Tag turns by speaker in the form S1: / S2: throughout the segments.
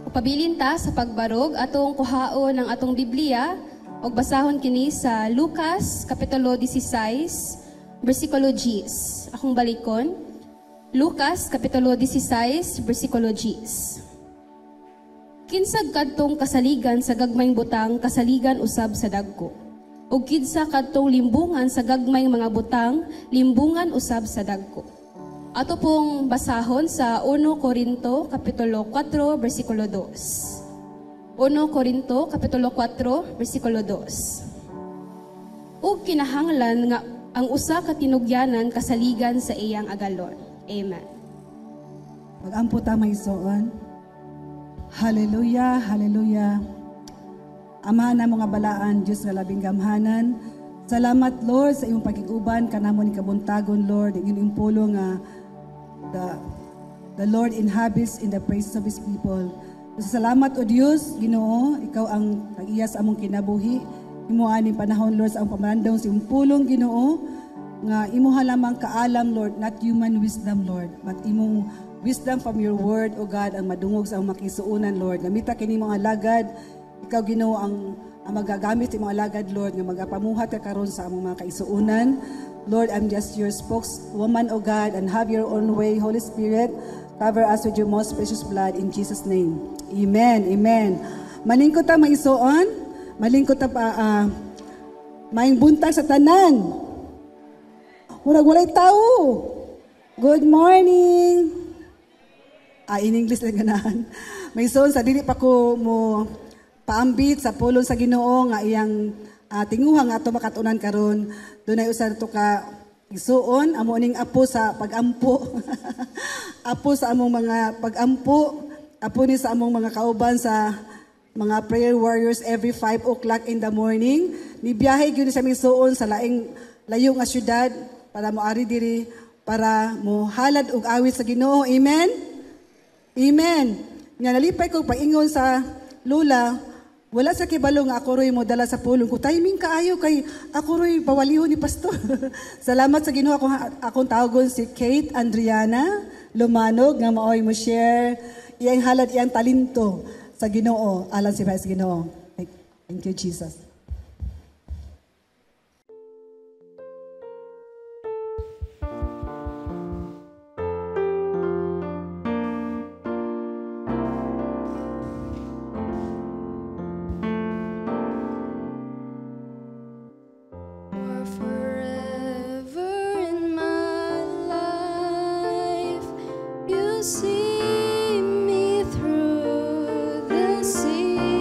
S1: Pabilin ta sa pagbarog atong kuhaon ng atong Biblia ug basahon kini sa Lucas kapitulo 16 bersikulo 10. Akong balikon. Lucas kapitulo 16 bersikulo 10. Kinsag kadtong kasaligan sa gagmayng butang kasaligan usab sa dagko. Ug kinsa kadtong limbungan sa gagmayng mga butang limbungan usab sa dagko. Ato pong basahon sa 1 Corinto kapitulo 4 bersikulo 2. 1 Corinto kapitulo 4 bersikulo 2. Ug kinahanglan nga ang usa ka tinugyanan kasaligan sa iyang agalon. Amen.
S2: Mag-ampo ta maisoon. Hallelujah, hallelujah. Amahan na mga balaan, Diyos nga labing gamhanan. Salamat Lord sa imong pagiguban kanamo ni kabuntagon Lord, ingin impulo nga the Lord inhabits in the praises of His people. Salamat o Diyos, Ginoo, ikaw ang nag-iya sa among kinabuhi. Imo ani panahon Lord sa among pamalandong sa imong pulong Ginoo nga imo lamang kaalam Lord, not human wisdom Lord, but imong wisdom from your word o God ang madungog sa among makisuunan Lord. Gamita kini mga alagad, ikaw Ginoo ang magagamit imong alagad Lord nga magapamuhat ka karon sa among mga kaisuunan. Lord, I'm just your spokeswoman, O God, and have your own way, Holy Spirit. Cover us with your most precious blood in Jesus' name. Amen, amen. Malingkot ta maisuon, malingkot ta maing buntag sa tanan. Murag walay tao. Good morning. In English lang ganahan. Maisuon sa dili pa ko mo paambit sa pulong sa Ginoo nga iyang tinguhang ato makatunan karon. Dunay usa to ka isuon amo ning apo sa pagampo. Apo sa among mga pagampo, apo ni sa among mga kauban sa mga prayer warriors every 5 o'clock in the morning. Nibiyahe gyud sa misuon sa laing layo nga syudad para moari diri para mo halad og awit sa Ginoo. Amen. Amen. Nga nalipay ko paingon sa lula. Wala sa kibalo nga ako ro'y mo dala sa pulong ko. Timing kaayo kay ako ro'y pawaliho ni Pastor. Salamat sa Ginoo akong tawagon si Kate Andriana Lumanog nga maoy mo share iyang halad iyang talento sa Ginoo alang si Ginoo. Thank you Jesus.
S3: See me through the season.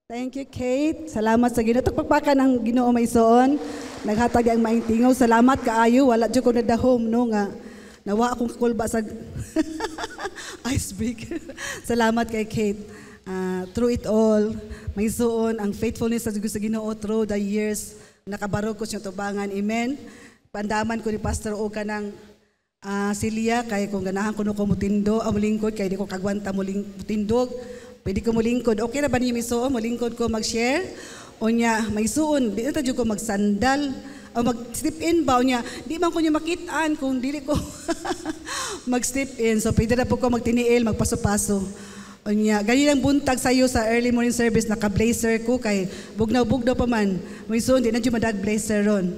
S2: Thank you, Kate. Salamat sa Ginoo. Pagpakan ng Ginoo maisoon. Naghatag di ang maing tingaw. Salamat kaayo. Wala dyan ko na dahom, no, nga. Nawa akong kakulba sa icebreaker. Salamat kay Kate. Through it all, maisoon, ang faithfulness sa Ginoo through the years, nakabarog ko siyang tubangan. Amen. Pandaman ko ni Pastor o ka ng Celia, kay kung ganahan ko no ko mutindo, mulingkod, kay di ko kagwanta mutindog. Pwede ko mulingkod. Okay na ba niyo misuon? Mulingkod ko mag-share? O niya, may suon. Di na tayo ko magsandal. O mag-step in ba? O niya, di man ko niya makitaan kung dili ko mag-step in. So, pwede na po ko magtiniil, magpaso-paso. O niya, ganyan ang buntag sa'yo sa early morning service, naka-blazer ko kay bugnaw-bugnaw pa man. May suon, di na dyan madag-blazer ron.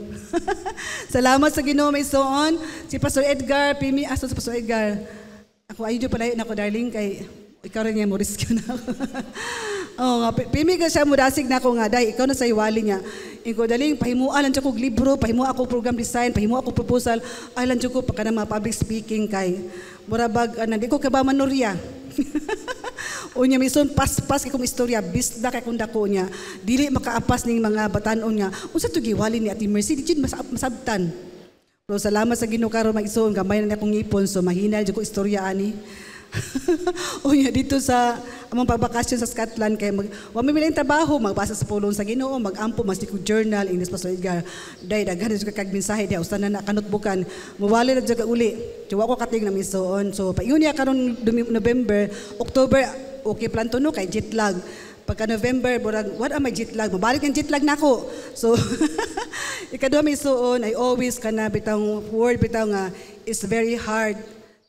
S2: Salamat sa Ginoo, may suon. Si Pastor Edgar, Pimi, aso si Pastor Edgar. Ako, ayun dyan pala yun ako, darling, kay ikaw rin niya, mo-rescue na ako. Oo nga, pimi ka siya, murasig na ako nga, ikaw na sa iwali niya. Ikaw, daling, pahimuan lang dyan ko libro, pahimuan ako program design, pahimuan ako proposal, ay lang dyan ko, pagka na mga public speaking kay, murabag, di ko ka ba manurya? O niya, mison, pas-pas kay kong istorya, bisda kay kong dako niya, dili makaapas ning mga batanon niya, unsa to giwali ni Ate Mercy, di dyan masabtan. Pero salamat sa Ginoo karon mag-ison, gamay na akong ipon, so mahina dyan ko istorya, ani. O niya, dito sa among pagbakasyon sa Scotland, kay wamilang trabaho, magbasa sa pulong sa Ginoo, mag-ampo, masiko journal, English Pastor Edgar, day, daghan na kag mensahe, day, usta na kanutbukan, mawali na dyan uli, tiwa ko kating na misoon. So, pa yun niya karon November, October, okay plan to no, kay jet lag. Pagka November, burag, what am I jet lag? Mabalik ang jet lag na ako. So, ikaduha misoon, I always kana bitang word, bitang it's very hard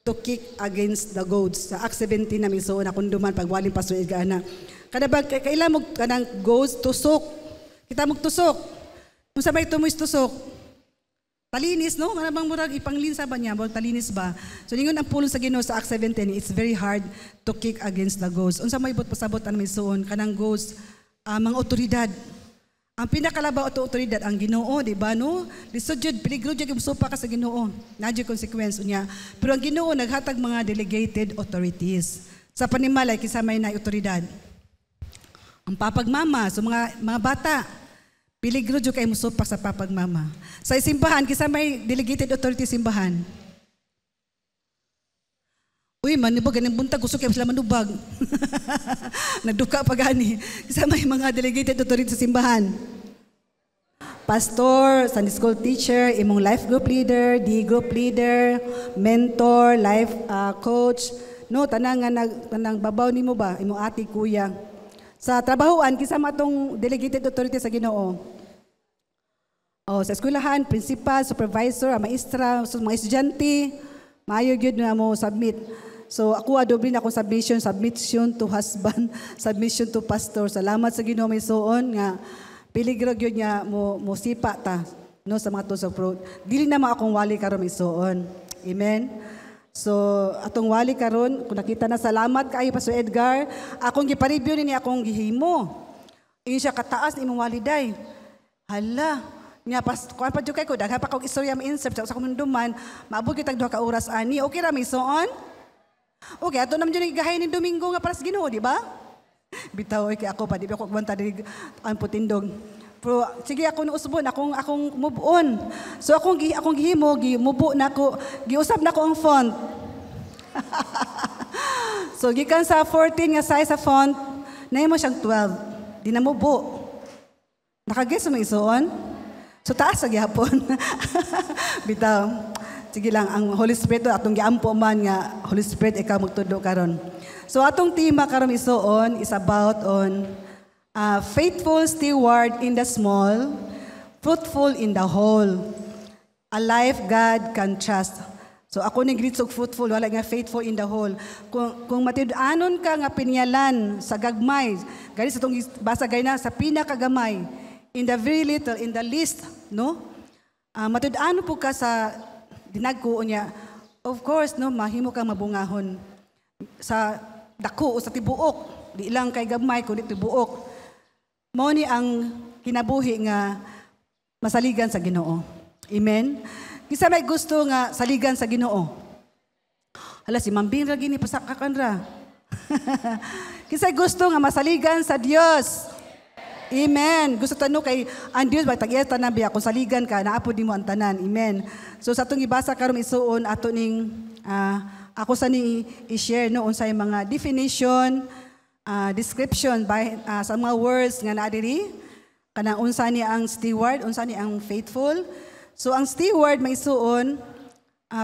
S2: to kick against the goats. Sa Acts 17 na misoon, akong duman, pagwaling Pastor Edgar na. Kada ba, kailan mo kanang goats, tusok. Kita mo tusok. Kung sabay tumoy tusok, talinis, no? Kana bang murag ipanglinsa ba niya? Talinis ba? So, ningon ang pulong sa Ginoo sa Acts 17, it's very hard to kick against the goats. Unsa may bot pasabot ang misoon, kanang goats, mga otoridad. Ang pinakalabaw ito otoridad ang Ginoo, di ba no? Lisod jud, peligro jud yung supa ka sa Ginoo. Nadyo consequence niya. Pero ang Ginoo naghatag mga delegated authorities. Sa panimalay kisamay na otoridad. Ang papagmama, so mga bata, peligro jud kay musupak sa papagmama. Sa simbahan kisamay delegated authority simbahan. Uy, manubag, ganang buntag, gusto kayo sila manubag. Nagduka pa gani. Isa may mga delegated authority sa simbahan. Pastor, Sunday school teacher, imong life group leader, D group leader, mentor, life coach. No, tanang babaw ni mo ba, imong ati, kuya. Sa trabahoan, kisama itong delegated authority sa Ginoo. O, sa eskwelahan, principal, supervisor, maestra, mga estudyante, maayo gyud na mo submit. So ako adoble na akong submission to husband, submission to pastor. Salamat sa Ginoo may suon nga peligro gyud niya mo sipa ta no sa mga tools of fruit. Dili na akong wali karon may suon. Amen. So atong wali karon kung nakita na salamat kaayo Pastor Edgar, akong gipa-review ni akong gihimo. Ingon siya kataas ni imong waliday. Hala, nya pas kuan pa jud kay ko daghan pa kog istorya ma-insert sa akong duman, maabot kitag 2 ka oras ani. Okay ra may suon? Okay, ato naman dyan igahay ni Domingo nga para sa Ginoo, di ba? Bitaw, kay ako pa, di ba ako agbanta din ang putindog. Pero sige ako na usbon, akong move on. So akong gihimo, gimubo na ako, giusap na ko ang font. So gikan sa 14 nga size sa font, nahimo siyang 12. Di na mubo. Nakagess mo isuon? So taas sa gihapon. Bitaw. Sige lang, ang Holy Spirit atong giampo man nga Holy Spirit ikaw magtudlo karon. So atong tema karon isuon is about on faithful steward in the small, fruitful in the whole. A life God can trust. So ako ning greet og fruitful wala nga faithful in the whole. Kung matud-anon ka nga pinyalan sa gagmay, gani sa tong basa gay na sa pinakagamay, in the very little, in the least, no? Matud-anon po ka sa dinagko niya, of course, no, mahimo kang mabungahon sa dako o sa tibuok. Di lang kay gamay, kundi tibuok. Mao ni ang kinabuhi nga masaligan sa Ginoo. Amen? Kisa may gusto nga saligan sa Ginoo. Hala, si Mambing ra gini, pasakakan ra. Kisa gusto nga masaligan sa Dios. Amen. Gusto tanong kay ang Dios tag-iya tanan biya kung saligan ka naapod nimo ang tanan. Amen. So sa atong ibasa karon isuon ato ning ako sa ni i-share no unsay mga definition, description by sa mga words nga naa diri kanang unsa ni ang steward, unsa ni ang faithful. So ang steward may isuon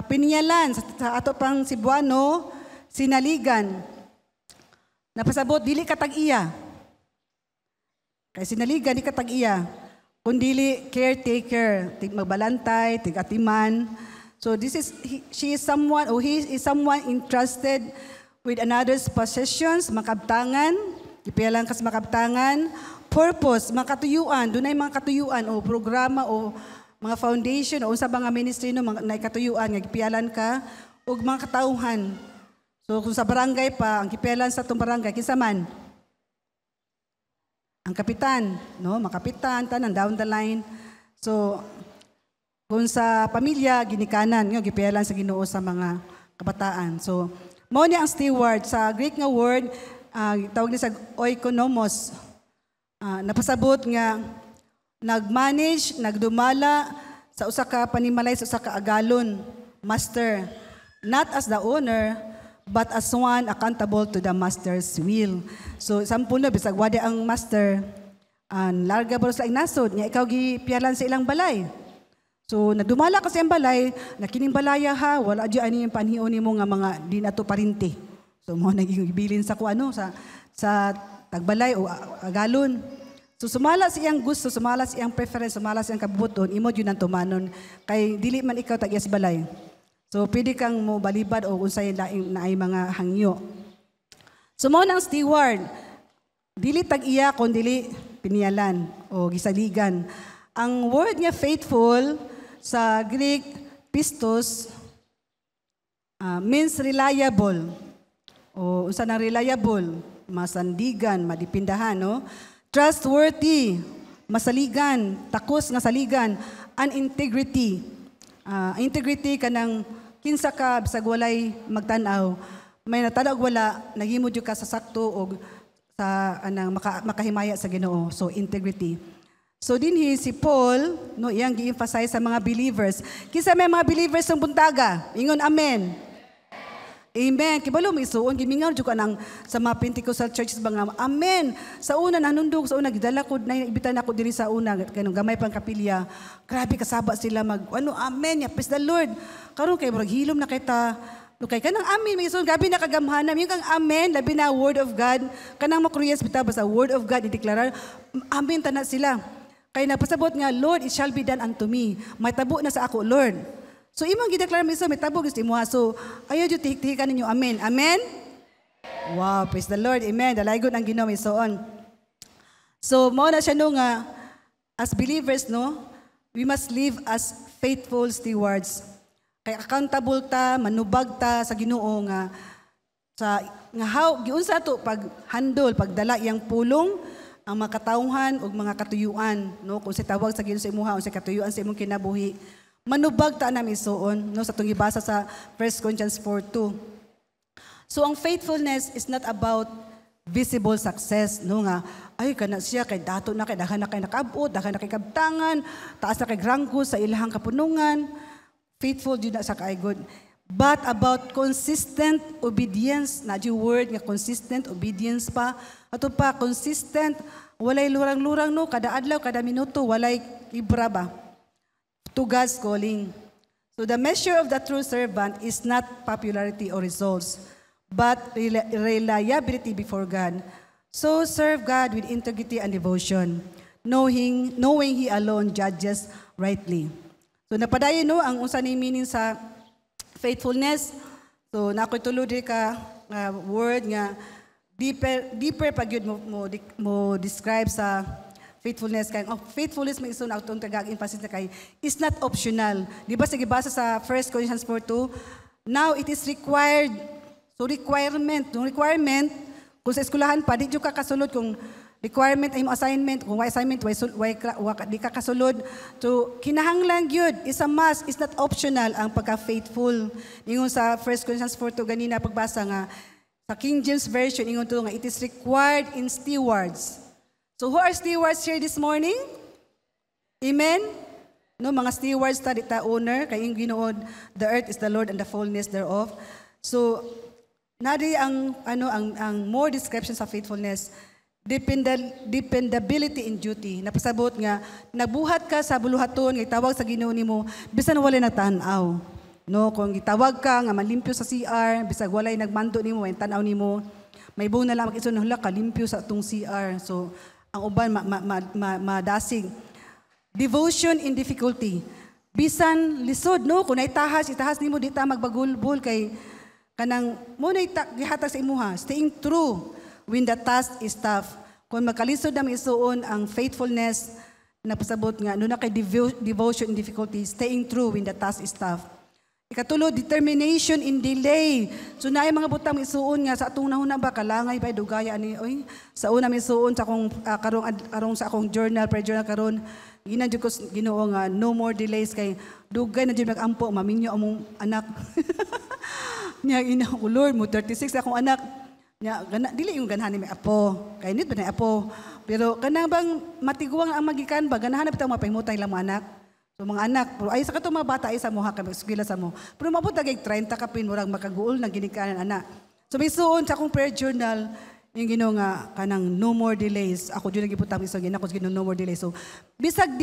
S2: pinyalan sa ato pang Cebuano sinaligan. Napasabot dili ka tag-iya. Kay sinaligan di ka tag-iya. Kundili caretaker, magbalantay, tigatiman. So she is someone or he is someone entrusted with another's possessions, makabtangan, ipialang kas makabtangan, purpose, makatuyuan, dunay mga katuyuan o programa o mga foundation o sa mga ministry no mga katuyuan nga ipialan ka ug mga katauhan. So kung sa barangay pa, ang kipialan sa itong barangay, kinsa man? Ang kapitan, no? Makapitan, tanan, down the line. So, kung sa pamilya, ginikanan, yung kipialan sa Ginoo sa mga kabataan. So, mao ni ang steward. Sa Greek nga word, tawag niya sa oikonomos. Napasabot nga, nagmanage, nagdumala sa usa ka panimalay, sa usa ka agalon, master. Not as the owner, but as one accountable to the master's will. So, sampun na, bisag wadi ang master, larga ba sa nasod, niya ikaw gipialan sa ilang balay. So, nadumala kasi ang balay, nakining balaya ha, wala di ani yung panhion mo nga mga di na to parinti. So, mo naging ibilin sa kuano, sa tagbalay o agalon. So, sumala siyang gusto, sumala siyang preference, sumala siyang kabuton, imo yun ang tumanon, kay dili man ikaw tag-iya sa balay. So, pwede kang mo balibad o unsay na ay mga hangyo. So, mo ng steward, dili tag-iya kung dili piniyalan o gisaligan. Ang word niya faithful sa Greek, pistos, means reliable. O unsa na reliable? Masandigan, madipindahan, no? Trustworthy, masaligan, takos nga saligan, and integrity. Integrity kanang kinsa ka bisag walay magtan-aw may natanaw wala naghimo jud ka sa sakto o sa anang makahimaya sa Ginoo. So integrity. So dinhi si Paul no iyang gi-emphasize sa mga believers. Kinsa may mga believers ng buntaga? Ingon amen. Amen. Kibalo mo isuon gimingaw jud ka nang sa mga Pentecostal churches ba nga amen. Sa una nanundog sa una gidala ko na ibitan ako diri sa una kanang gamay pang kapilya. Grabe kasaba sila mag ano amen ya praise the Lord. Karon kay murag hilom na kita. No kay kanang amen may isuon gabi na kagamhanan yung kang amen labi na word of God kanang makriyas bitaw sa word of God ideklara amen tanan sila. Kay napasabot nga Lord it shall be done unto me. May tabo na sa ako Lord. So, imong gideklara mo isa, may tabog gusto mo. So, ayaw dyo tihik-tihikan ninyo. Amen. Amen? Wow, praise the Lord. Amen. Dalaygon ang Ginoo so on. So, mo na siya no nga, as believers, no, we must live as faithful stewards. Kaya accountable ta, manubag ta sa Ginoo nga, giunsa to pag-handle, pagdala iyang pulong, ang mga katawhan o mga katuyuan, no, kung sa tawag sa Ginoo sa imuha, o sa katuyuan sa imong kinabuhi, manubag ta namin isuon no sa tong ibasa sa 1 Corinthians 4:2. So ang faithfulness is not about visible success no nga ay kana siya kay dato na kay daghan na kay nakabot, daghan na kay kabtangan, taas na kay grangko sa ilahang kapunungan. Faithful jud na sa kay good. But about consistent obedience, na di word nga consistent obedience pa. Ato pa consistent, walay lurang-lurang no kada adlaw, kada minuto, walay libra ba. To God's calling. So the measure of the true servant is not popularity or results, but reliability before God. So serve God with integrity and devotion, knowing He alone judges rightly. So napadayon no ang unsa ni meaning sa faithfulness. So nakoy tulod ka word nga deeper pag yun mo describe sa faithfulness kay faithfulness may isun atong tagag-emphasis na kay is not optional. Di ba sige basa sa 1 Corinthians 4:2, now it is required. So requirement kung sa eskwelahan pa di jud ka kasulod kung requirement ay mo assignment, kung assignment di ka kasulod. So kinahanglan gyud is a must, is not optional ang pagka-faithful. Ingon sa 1 Corinthians 4:2 ganina pagbasa nga sa King James version ingon to nga it is required in stewards. So who are stewards here this morning? Amen? No, mga stewards ta dita owner kay ing Ginoo, the earth is the Lord and the fullness thereof. So nadi ang more description sa faithfulness, dependability in duty. Napasabot nga nabuhat ka sa buluhaton nga itawag sa Ginoo nimo bisan walay nagtan-aw. No, kung gitawag ka nga malimpyo sa CR, bisag walay nagmando nimo, may tan-aw nimo, may buong na lang mag-isun hula kalimpyo sa atong CR. So ang uban madasig. Devotion in difficulty. Bisan lisod, no? Kung itahas nimo di ta magbagulbol kay kanang mo na gihatag sa imuha. Staying true when the task is tough. Kung magkalisod na isuon ang faithfulness, napasabot nga, no na kay devotion in difficulty, staying true when the task is tough. Ikatulo, determination in delay. So naay mga butang isuon nga sa atong nahuna ba kalangay pa dugaya ani oy sa una misuon sa akong karong sa akong journal pre-journal karon ginadyo ko Ginoo nga no more delays kay dugay na jud magampo maminyo among anak. Nya ina ko Lord mo 36 akong anak. Nya gana dili yung ganahan ni apo. Kay nit ba na apo. Pero kanang bang matiguang ang magikan ba ganahan bitaw mapahimutang ilang mga anak. So mga anak, pero ay sa kato mga bata ay sa mo ha kay eskwela sa mo. Pero mabot dagay 30 ka pin murag makaguol na ginikanan anak. So may suon sa akong prayer journal yung Ginoo nga kanang no more delays. Ako jud nagiputang iso gina ko Ginoo no more delays. So bisag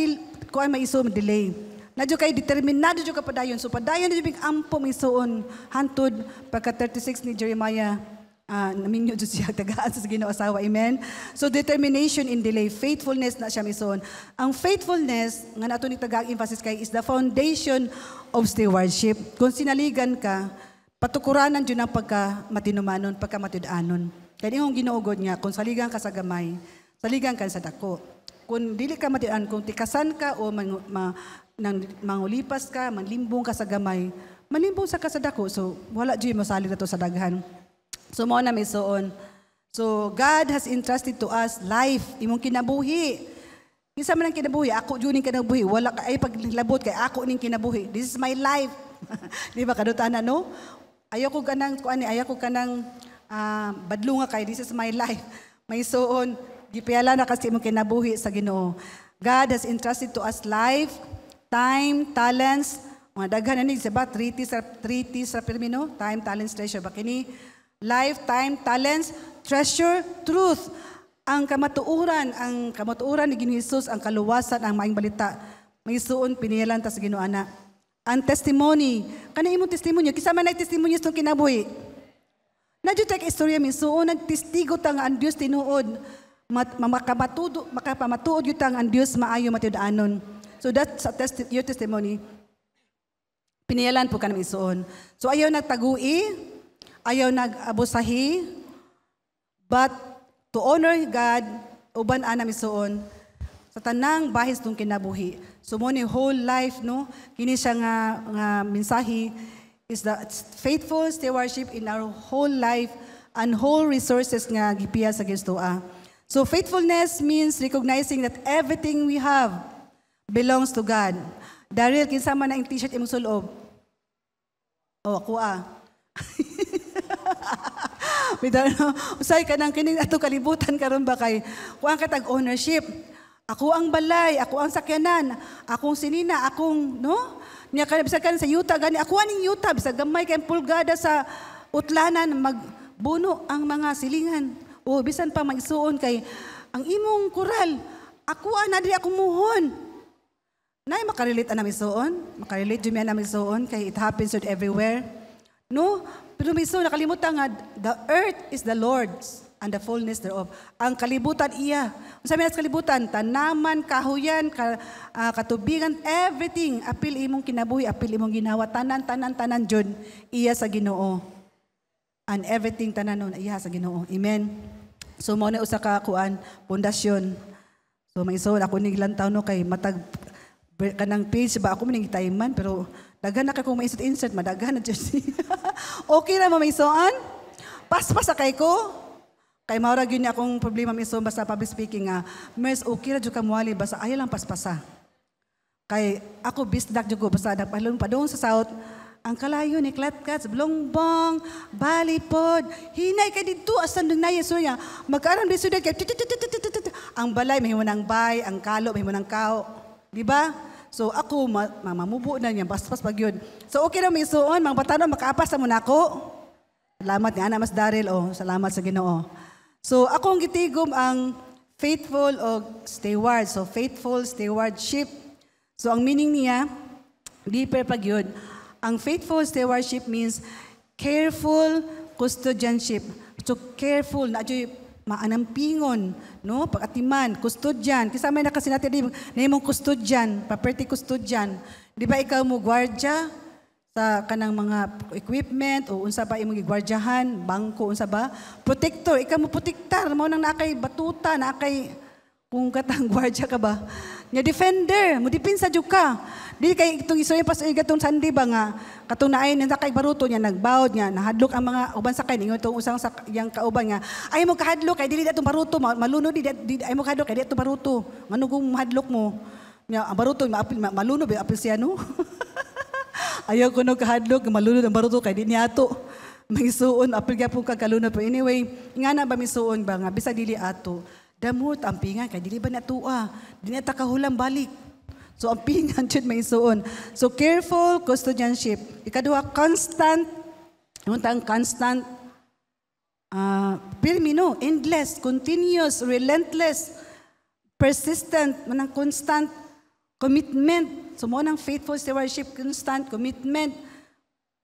S2: ko ay maiso delay. Nadyo kay determinado jud ka padayon. So padayon jud big ampo misuon hantud pagka 36 ni Jeremiah. Naminyo jud siya tagaan sa Ginoo asawa. Amen. So determination in delay, faithfulness na siya misuon. Ang faithfulness nga nato ni tagang emphasis kay is the foundation of stewardship. Kung sinaligan ka, patukuranan jud ang pagka matinumanon, pagka matudanon. Kaya yung ginuugod niya, kung saligan ka sa gamay, saligan ka sa dako. Kung dili ka matian, kung tikasan ka o mangulipas ka, manlimbong ka sa gamay, manlimbong sa ka sa dako. So wala jud mo salig na to sa daghan. So mo na misuon. So God has entrusted to us life, imong kinabuhi. Isa man ang kinabuhi, ako jud ning kinabuhi. Wala ka ay paglabot kay ako ning kinabuhi. This is my life. Di ba kadutana no? Ayoko kanang kuan ayoko kanang badlunga kay this is my life. May suon gipiala na kasi imong kinabuhi sa Ginoo. God has entrusted to us life, time, talents, mga daghan ani sa ba 3 T's sa termino, time, talents, treasure. Bakini life, time, talents, treasure, truth. Ang kamatuuran ni Ginoong Hesus, ang kaluwasan, ang maayong balita. May suon piniyalan ta sa Ginoo ana. Ang testimony, kana imong testimony, kisama na testimony itong kinabuhi. Nadyo ta istorya mi suon nagtestigo ta nga ang Dios tinuod, makapamatuod yun ta ang Dios maayo matiud-anon. So that's your testimony. Piniyalan po ka namin suon. So ayaw nagtagui, ayaw nag-abusahi, but to honor God, uban ana misuon sa tanang bahis tong kinabuhi. So mo ni whole life no, kini siya nga mensahe is the faithful stewardship in our whole life and whole resources nga gipiya sa Ginoo. So faithfulness means recognizing that everything we have belongs to God. Daryl kinsa man na ang t-shirt imong sulob. Oh, ako usay ka nang kining ato kalibutan karon ba kay kuan ka tag ownership. Ako ang balay, ako ang sakyanan, akong sinina, akong no? Niya ka bisag kan sa yuta gani ako aning yuta bisag gamay kay pulgada sa utlanan magbuno ang mga silingan. O bisan pa magsuon kay ang imong kural, ako ana diri ako muhon. Nay makarelate ana misuon, makarelate jud mi ana misuon kay it happens everywhere. No? Pero miso nakalimutan nga, the earth is the Lord's and the fullness thereof. Ang kalibutan iya. Sabi na sa kalibutan, tanaman, kahuyan, katubigan, everything. Apil imong kinabuhi, apil imong ginawa. Tanan, jud iya sa Ginoo. And everything tanan iya sa Ginoo. Amen. So mo na usa ka kuan, pundasyon. So may iso ako ning lantaw no kay matag kanang page ba ako maning tayman pero daghan na kay kung ma-insert madaghan na jud. Okay ra mo maisoan? Paspas kay ko. Kay maura gyud ni akong problema miso basta public speaking nga. Mas okay ra jud ka muali basta ayaw lang paspasa. Kay ako bisdak jud ko basta nagpalon pa doon sa south. Ang kalayo ni Klatkat, Blongbong, Balipod, hinay kay dito asan nung nayeso niya. Magkaroon di sudad kay ang balay mahimo ng bay, ang kalo mahimo ng kao. Di ba? So ako mamubo na niya baspas pag yun. So okay na may isuon, mga batanon makaapas sa muna ako. Salamat ni Ana Mas Daryl, salamat sa Ginoo. So akong gitigom ang faithful o steward. So faithful stewardship. So ang meaning niya, deeper pag yun, ang faithful stewardship means careful custodianship. So careful, na adyo'y maanampingon, no? Pag-atiman, custodian. Kisa may nakasinati di na imong custodian, property custodian. Di ba ikaw mo gwardya sa kanang mga equipment o unsa ba imong gigwardyahan, bangko unsa ba? Protector, ikaw mo protektar, mao nang nakay batuta, nakay kung katang gwardya ka ba. Nya defender, mo dipinsa jud ka. Di kay itong isoy pas igatong sandi ba nga katong naay nang kay baruto niya nagbawd niya, nahadlok ang mga uban sakay ningon tong usang sa yang kauban nga. Ay mo kahadlok kay dili datong baruto, malunod di ay mo kahadlok kay datong baruto. Ngano kung mahadlok mo? Nya ang baruto maapil malunod ba apil siya no? Ayaw ko no kahadlok, malunod ang baruto kay di niya ato. May suon, apil gyapon ka kalunod. Pero anyway, nga na ba may suon ba nga, bisa dili ato. Damot, ang pingan, kay dili ba na tua. Di na takahulang balik. So ang pingan dyan may suon. So careful custodianship. Ikaduha, constant, constant, pirmino, endless, continuous, relentless, persistent, manang constant commitment. So mo ng faithful stewardship, constant commitment.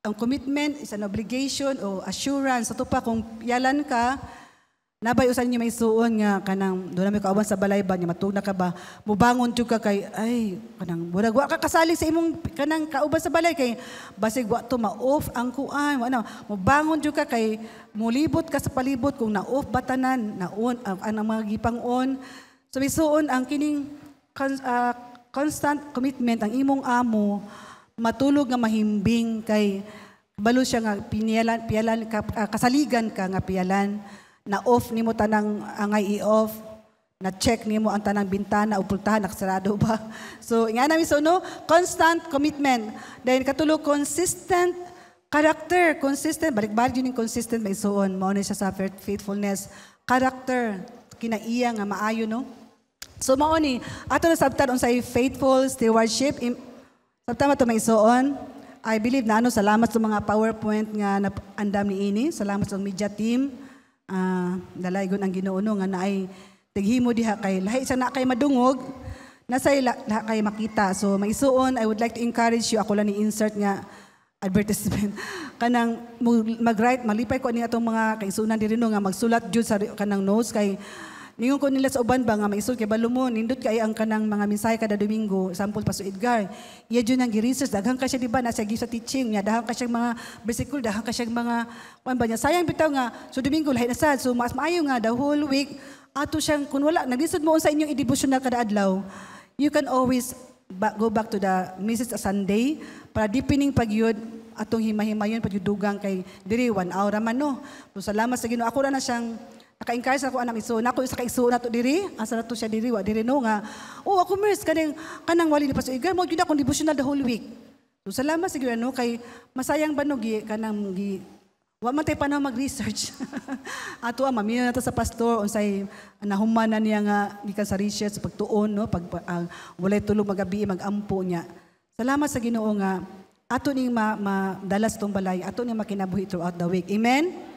S2: Ang commitment is an obligation o assurance. Sa pa kung yalan ka, nabay usan niyo may suon nga kanang doon na may kauban sa balay ba niya matugna ka ba mubangon jud ka kay ay kanang murag wa ka kasali sa imong kanang kauban sa balay kay basig wa to ma-off ang kuan ano mubangon jud ka kay mulibot ka sa palibot kung na-off batanan na-on ang mga gipang-on. So may suon ang kining constant commitment ang imong amo matulog nga mahimbing kay balo siya nga piyalan kasaligan ka nga piyalan na off nimo tanang angay i-off na check nimo ang tanang bintana o pultahan nakasarado ba. So nga namin so no constant commitment then katulo consistent character consistent balik-balik yun yung consistent may suon mao ni siya sa faithfulness character kinaiya nga maayo no. So mao ni ato na sabtan unsay faithful stewardship sabtan to may suon. I believe na salamat sa mga PowerPoint nga andam ni ini, salamat sa media team. Dalaygon ang Ginoo nga naay tighimo diha kay lahi sa na kay madungog nasay laha kay makita. So maisuon I would like to encourage you ako lang ni insert nga advertisement kanang mag-write malipay ko ani atong mga kaisunan diri no nga magsulat jud sa kanang notes kay ningon ko nila sa uban ba nga maisul kay balumon nindot kay ang kanang mga mensahe kada Domingo sample Pastor Edgar iya jud nang gi-research daghan ka siya di ba nasa sa teaching niya daghan ka siya mga versicle daghan ka siya mga kuan ba niya sayang bitaw nga so Domingo lahi na sad so mas maayo nga the whole week ato siyang kun wala naglisod mo sa inyong devotional kada adlaw you can always go back to the message sa Sunday para deepening pagyud atong himahimayon pagyudugang kay diri 1 hour man no. So salamat sa Ginoo ako ra na siyang naka-encourage ako anang iso nako isa ka iso nato diri asa nato siya diri wa diri no nga ako mers kanang wali ni Pastor Igay mo gyud akong devotional the whole week. So salamat sa Ginoo no kay masayang banog kanang wa man tay panahon mag-research. Ato mamiyo nato sa pastor unsay nahumanan niya nga gikan sa research sa pagtuon no pag walay tulog magabi magampo niya. Salamat sa Ginoo nga ato ning madalas tong balay ato ning makinabuhi throughout the week. Amen.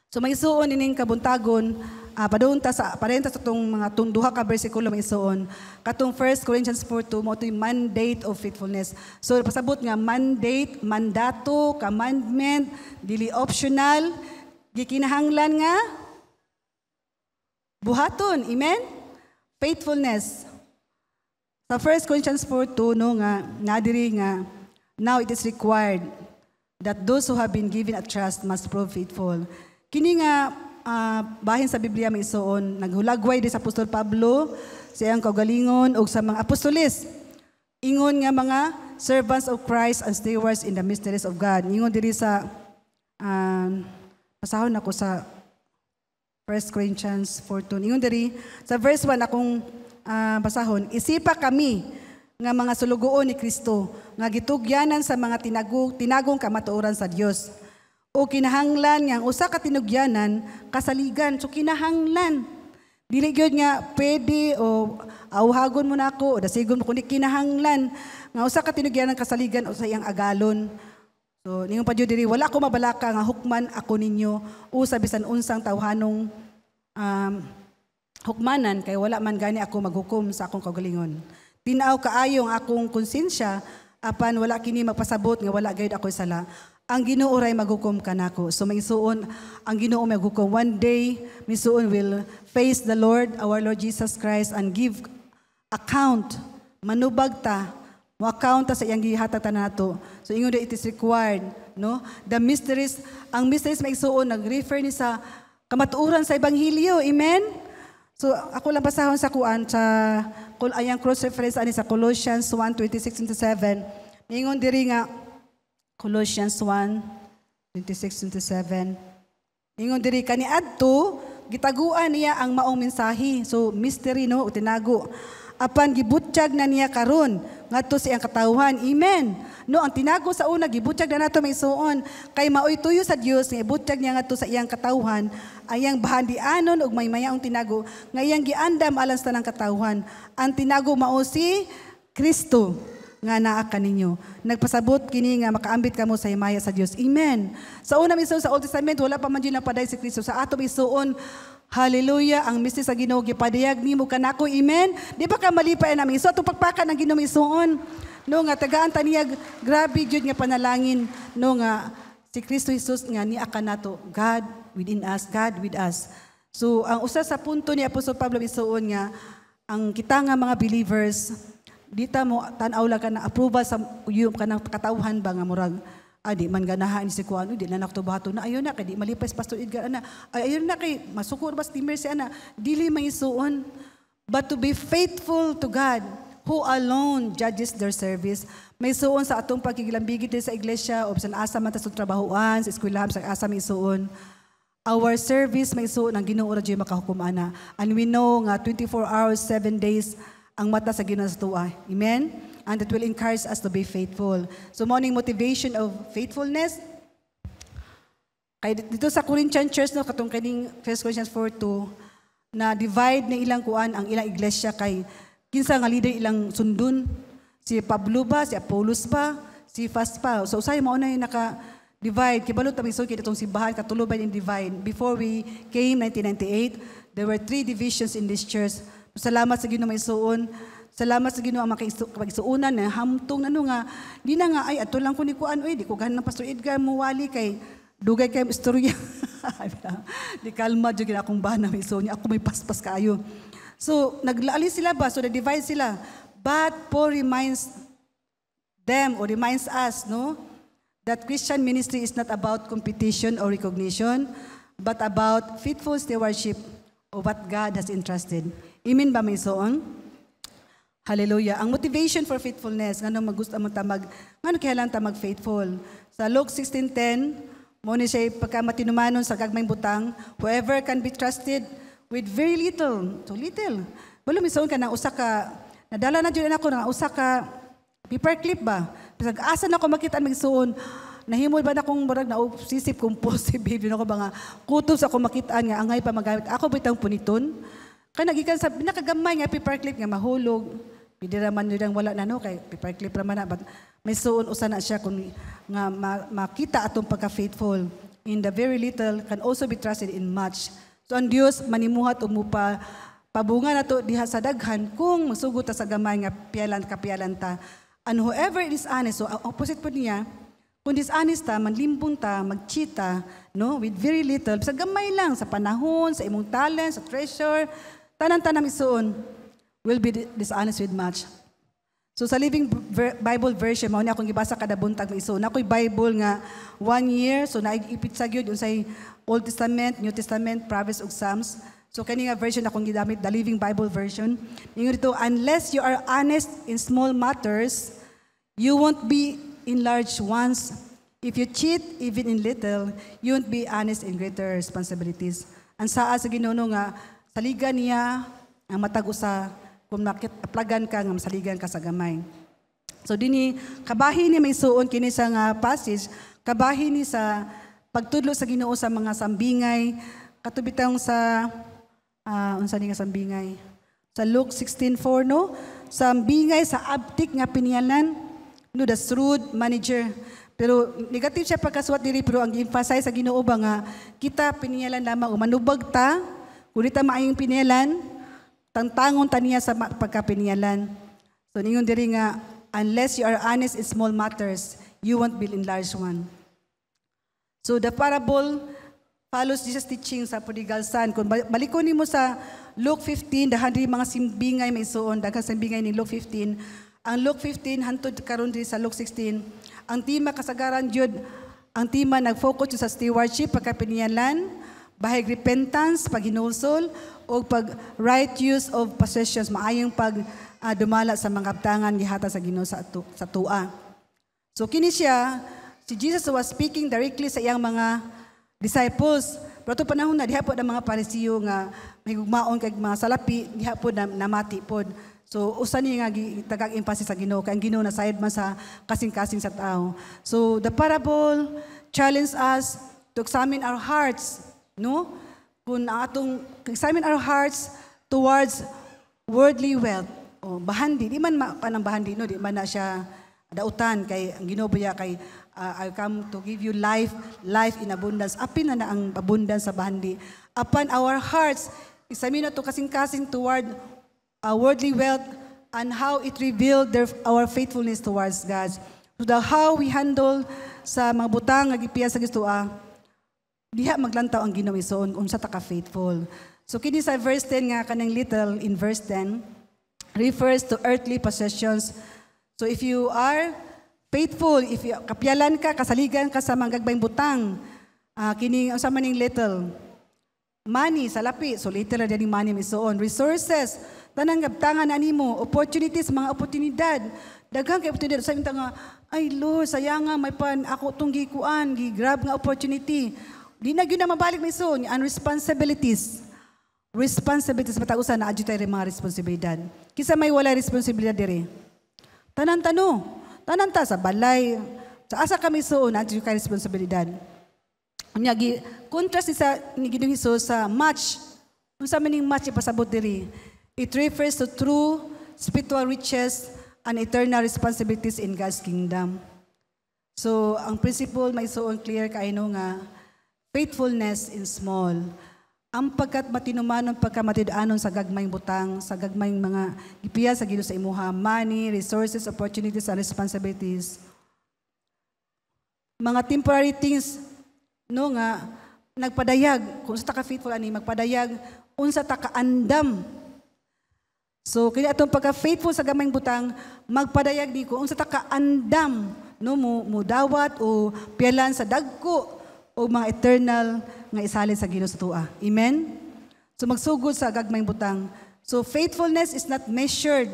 S2: So may isuon ining kabuntagon padunta sa parenta sa tong mga tunduha ka bersikulo may isuon katong 1 Corinthians 4:2 mo toy mandate of faithfulness. So pasabot nga mandate, mandato, commandment, dili optional, gikinahanglan nga buhaton. Amen. Faithfulness. Sa 1 Corinthians 4:2 no nga nadiri nga now it is required that those who have been given a trust must prove faithful. Kini nga bahin sa Biblia may isuon naghulagway di sa Apostol Pablo sa iyang kaugalingon ug sa mga apostoles ingon nga mga servants of Christ and stewards in the mysteries of God. Ingon diri sa pasahon ako sa 1 Corinthians 4:2. Ingon diri sa verse 1 akong basahon isipa kami nga mga sulugoon ni Kristo nga gitugyanan sa mga tinagong kamatuoran sa Dios. O kinahanglan nga usa ka tinugyanan kasaligan so kinahanglan Dili gyud nga pwede o awhagon mo na ako o dasigon mo kundi kinahanglan nga usa ka tinugyan ng kasaligan o sa iyang agalon. So ningon pa jud diri wala ko mabalaka nga hukman ako ninyo usa bisan unsang tawhanong hukmanan kay wala man gani ako maghukom sa akong kaugalingon. Tinaw kaayo ang akong konsensya apan wala kini magpasabot nga wala gayud ako sala. Ang Ginoo ray maghukom kanako. So maisuon ang Ginoo maghukom. One day misuon will face the Lord, our Lord Jesus Christ and give account. Manubag ta, mo account ta sa iyang gihatag tanan nato. So ingon it is required, no? The mysteries, ang mysteries maisuon nag-refer ni sa kamatuoran sa ebanghelyo. Amen. So ako lang basahon sa kuan sa ayang cross reference ani sa Colossians 1:26-27. Ingon diri nga Colossians 1:26-27. Ingon diri kaniadto gitaguan niya ang maong mensahe. So mystery no tinago. Apan gibutyag na niya karon ngadto sa iyang katawhan. Amen. No ang tinago sa una gibutyag na nato maisuon kay maoy tuyo sa Dios nga ibutyag niya ngadto sa iyang katawhan ayang bahandianon ug may mayaong tinago nga iyang giandam alang sa tanang katawhan. Ang tinago mao si Kristo nga naa kaninyo. Nagpasabot kini nga makaambit kamo sa himaya sa Dios. Amen. Sa una misuon sa Old Testament wala pa man gyud napaday si Kristo. Sa ato misuon hallelujah ang misti sa Ginoo gipadayag nimo kanako. Amen. Di ba ka malipay namin so atong pagpakan ang Ginoo misuon no nga tagaan ta niya grabe jud nga panalangin no nga si Kristo Jesus nga niya kanato God within us, God with us. So ang usa sa punto ni Apostol Pablo misuon nga ang kita nga mga believers dita mo tan-aw lang ka na approval sa yung kanang katawhan ba nga murag di man ganahan ni si kuano di na naktubato na ayon na kay di malipay Pastor Edgar ana ayon na kay masukor bas timer si ana dili maisuon but to be faithful to God who alone judges their service. May suon sa atong pagkigilambigit sa iglesia o sa asa man ta sa trabahoan sa eskwelahan sa asa may suon our service may suon ang Ginoo ra jud makahukom ana and we know nga 24 hours 7 days ang mata sa Ginoo sa tuwa. Amen? And it will encourage us to be faithful. So, morning motivation of faithfulness. Kay dito sa Corinthian Church, no, katong kaning 1 Corinthians 4:2, na divide na ilang kuan ang ilang iglesia kay kinsa nga leader ilang sundon. Si Pablo ba, si Apollos ba, si Cephas pa. So, usay mao na yung naka-divide. Kibalot kami so kita itong simbahan, katuloban yung divide. Before we came, 1998, there were 3 divisions in this church. Salamat sa Ginoo may suon. Salamat sa Ginoo ang makigsuunan na hamtong ano nga di na nga ay ato lang ko ni kuan oy di ko ganan ng Pastor Edgar mo wali kay dugay kay istorya. Di kalma jud gid akong bana may suon ako may paspas kaayo. So naglaali sila ba so na-divide sila. But Paul reminds them or reminds us no that Christian ministry is not about competition or recognition but about faithful stewardship of what God has entrusted. Amen ba may soon? Hallelujah. Ang motivation for faithfulness, ngano magusto mo ta ngano kailan ta mag-faithful. Sa Luke 16:10, mo ni siya pagkamatinumanon sa gagmayng butang, whoever can be trusted with very little, so little. Wala misuon ka na usa ka nadala na jud ako na usa ka paperclip ba. Bisag asa na ako makita magsuon. Nahimol ba na kung murag na sisip kung positive yun ako ba nga kutos ako makitaan nga angay pa magamit. Ako bitang puniton. Kaya nagikan sa pinakagamay nga paperclip nga mahulog. Pwede raman yun ang wala na no kay paperclip raman na. But may suon usa na siya kung nga makita atong pagka-faithful. In the very little can also be trusted in much. So ang Dios manimuhat og mupa pabunga nato diha sa daghan kung masugot ta sa gamay nga kapialan ta. And whoever is honest, so opposite po niya, kung dishonest ta, manlimbong ta, mag-cheat no, with very little, sa gamay lang, sa panahon, sa imong talent, sa treasure, tanan-tanang isuon, will be dishonest with much. So sa Living Bible version, mao ni akong gibasa kada buntag isuon. Ako'y Bible nga 1 year, so naipit sa gyud unsay Old Testament, New Testament, Proverbs ug Psalms. So kani nga version akong gidamit, the Living Bible version. Ingon dito, unless you are honest in small matters, you won't be in large ones. If you cheat even in little, you won't be honest in greater responsibilities. Ang saa sa Ginoo nga saligan niya ang matag usa kung makitaplagan ka nga masaligan ka sa gamay. So dini kabahin ni may suon kini sa nga passage, kabahin ni sa pagtudlo sa Ginoo sa mga sambingay katubitang sa unsa ni nga sambingay? Sa Luke 16:4 no, sambingay sa abtik nga pinialan no the shrewd manager. Pero negative siya pagkasuwat diri, pero ang emphasize sa Ginoo ba nga kita pinialan lamang o manubag ta kung di ta maayong pinialan, tangtangon ta niya sa pagkapinialan. So ningon diri nga unless you are honest in small matters, you won't build in large one. So the parable follows Jesus' teaching sa prodigal son. Kung balikon nimo sa Luke 15, dahan diri mga simbingay may suon, daghang simbingay ni Luke 15. Ang Luke 15 hantod karon diri sa Luke 16, ang tema kasagaran jud, ang tema nag-focus sa stewardship, pagkapinialan, bahig repentance, paghinulsol, o pag right use of possessions, maayong pag dumala sa mga kabtangan gihata sa Ginoo sa tua. So kini siya, si Jesus was speaking directly sa iyang mga disciples. Pero ito panahon na, diha po ng mga Parisiyo nga may gugmaon kay mga salapi, diha po namati po. So usa ni nga tagag emphasis sa Ginoo, kay ang Ginoo na sayad man sa kasing-kasing sa tao. So the parable challenge us to examine our hearts, no? Kung atong examine our hearts towards worldly wealth. O bahandi, di man kanang bahandi no, di man na siya dautan kay ang Ginoo biya kay I come to give you life in abundance. Apin na ang abundance sa bahandi. Upon our hearts, examine to kasing-kasing toward worldly wealth and how it revealed our faithfulness towards God. So how we handle sa mga butang nga gipiya sa Ginoo, diha maglantaw ang Ginoo ison unsa ta ka faithful. So kini sa verse 10 nga kanang little in verse 10 refers to earthly possessions. So if you are faithful, if you kapyalan ka, kasaligan ka sa mga gagbayng butang, kini unsa man ning little money sa lapi, so little na din money misoon, resources, tanang gabtangan animo, opportunities, mga oportunidad, daghang kay oportunidad sa imong nga, ay Lord, sayang nga may pan ako tong gikuan, gi-grab nga opportunity. Di na gyud na mabalik misoon, ang responsibilities matausan na adyo tayo mga responsibilidad. Kisa may wala responsibilidad diri. Tanan ta sa balay, sa asa kami suon adyo kay responsibilidad. Unya gi contrast sa ni Ginoong Hesus sa match. Unsa man ning match ipasabot diri? It refers to true spiritual riches and eternal responsibilities in God's kingdom. So ang principle may suon clear kay no nga faithfulness in small. Ang pagkat matinumanon pagkamatidanon sa gagmayng butang, sa gagmayng mga gipiya sa Ginoo sa imuha, money, resources, opportunities, and responsibilities. Mga temporary things, no nga, nagpadayag, kung sa taka-faithful ani, magpadayag, unsa taka-andam. So, kaya itong pagka-faithful sa gamayng butang, magpadayag di ko, unsa taka-andam, no, mudawat o piyalan sa dagko, o mga eternal nga isalin sa Ginoo sa tua. Amen? So magsugod sa gagmayng butang. So faithfulness is not measured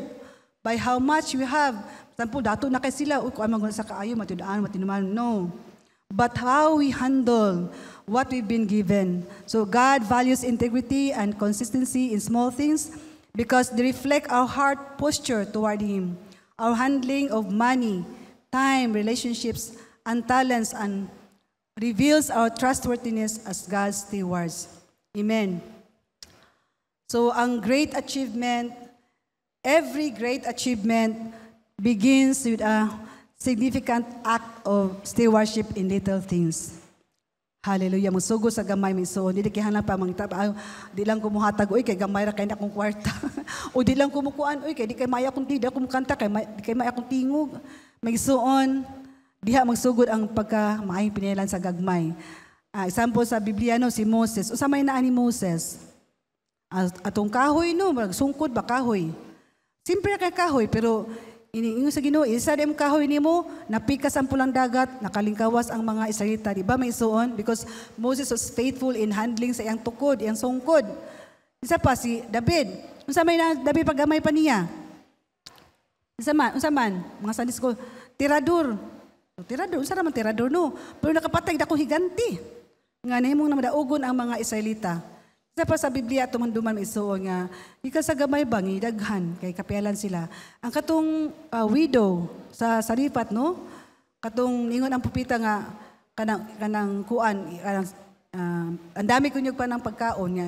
S2: by how much we have. Sampo, dato na kay sila, kung amang sa kaayo, matidaan, matinuman. No. But how we handle what we've been given. So God values integrity and consistency in small things because they reflect our heart posture toward Him. Our handling of money, time, relationships, and talents, and reveals our trustworthiness as God's stewards. Amen. So, ang great achievement, every great achievement begins with a significant act of stewardship in little things. Hallelujah. Musugo sa gamay miso. Di kay hanap pa mangita di lang kumuhatag oy kay gamay ra kay na akong kwarta. O di lang kumukuan oy kay di kay maya akong tida kumukanta kay di kay maya akong tingog. Magsuon diha magsugod ang pagka-maayong pinilan sa gagmay. Example sa Biblia no, si Moses. Usa may naa ni Moses? Atong kahoy no, sungkod ba kahoy? Simpre kay kahoy pero iniingon sa Ginoo, isa dem kahoy nimo, napikas ang pulang dagat, nakalingkawas ang mga Israelita, di ba may suon? Because Moses was faithful in handling sa iyang tukod, iyang sungkod. Isa pa si David. Unsa may na David paggamay pa niya? Unsa man, mga Sunday school, tirador. Tirador, unsa naman tirador no? Pero nakapatay dako higanti. Nga nahimong na madaugon ang mga Israelita. Isa pa sa Biblia tumanduman isuon nga ika sa gamay bangi daghan kay kapialan sila. Ang katong widow sa Sarifat no? Katong ningon ang pupita nga kanang kuan ang dami kunyog pa ng pagkaon nga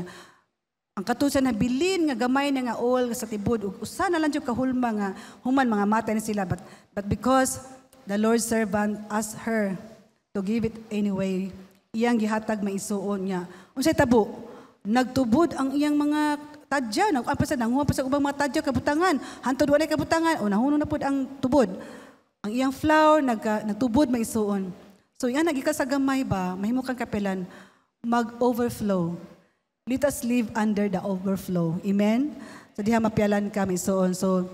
S2: ang katusa na bilin nga gamay na nga oil sa tibod ug usa na lang jud kahulma nga human mga mata ni sila but because the Lord's servant asked her to give it anyway, iyang gihatag maisuon niya. Unsay tabo? Nagtubod ang iyang mga tadya, nanguha pa sa ubang mga tadya kabutangan, hantod walay kabutangan, o nahuno na pud ang tubod. Ang iyang flour nagtubod maisuon. So yan nagika sa gamay ba, mahimo kang kapelan, mag-overflow. Let us live under the overflow. Amen? So diha mapialan ka maisuon. So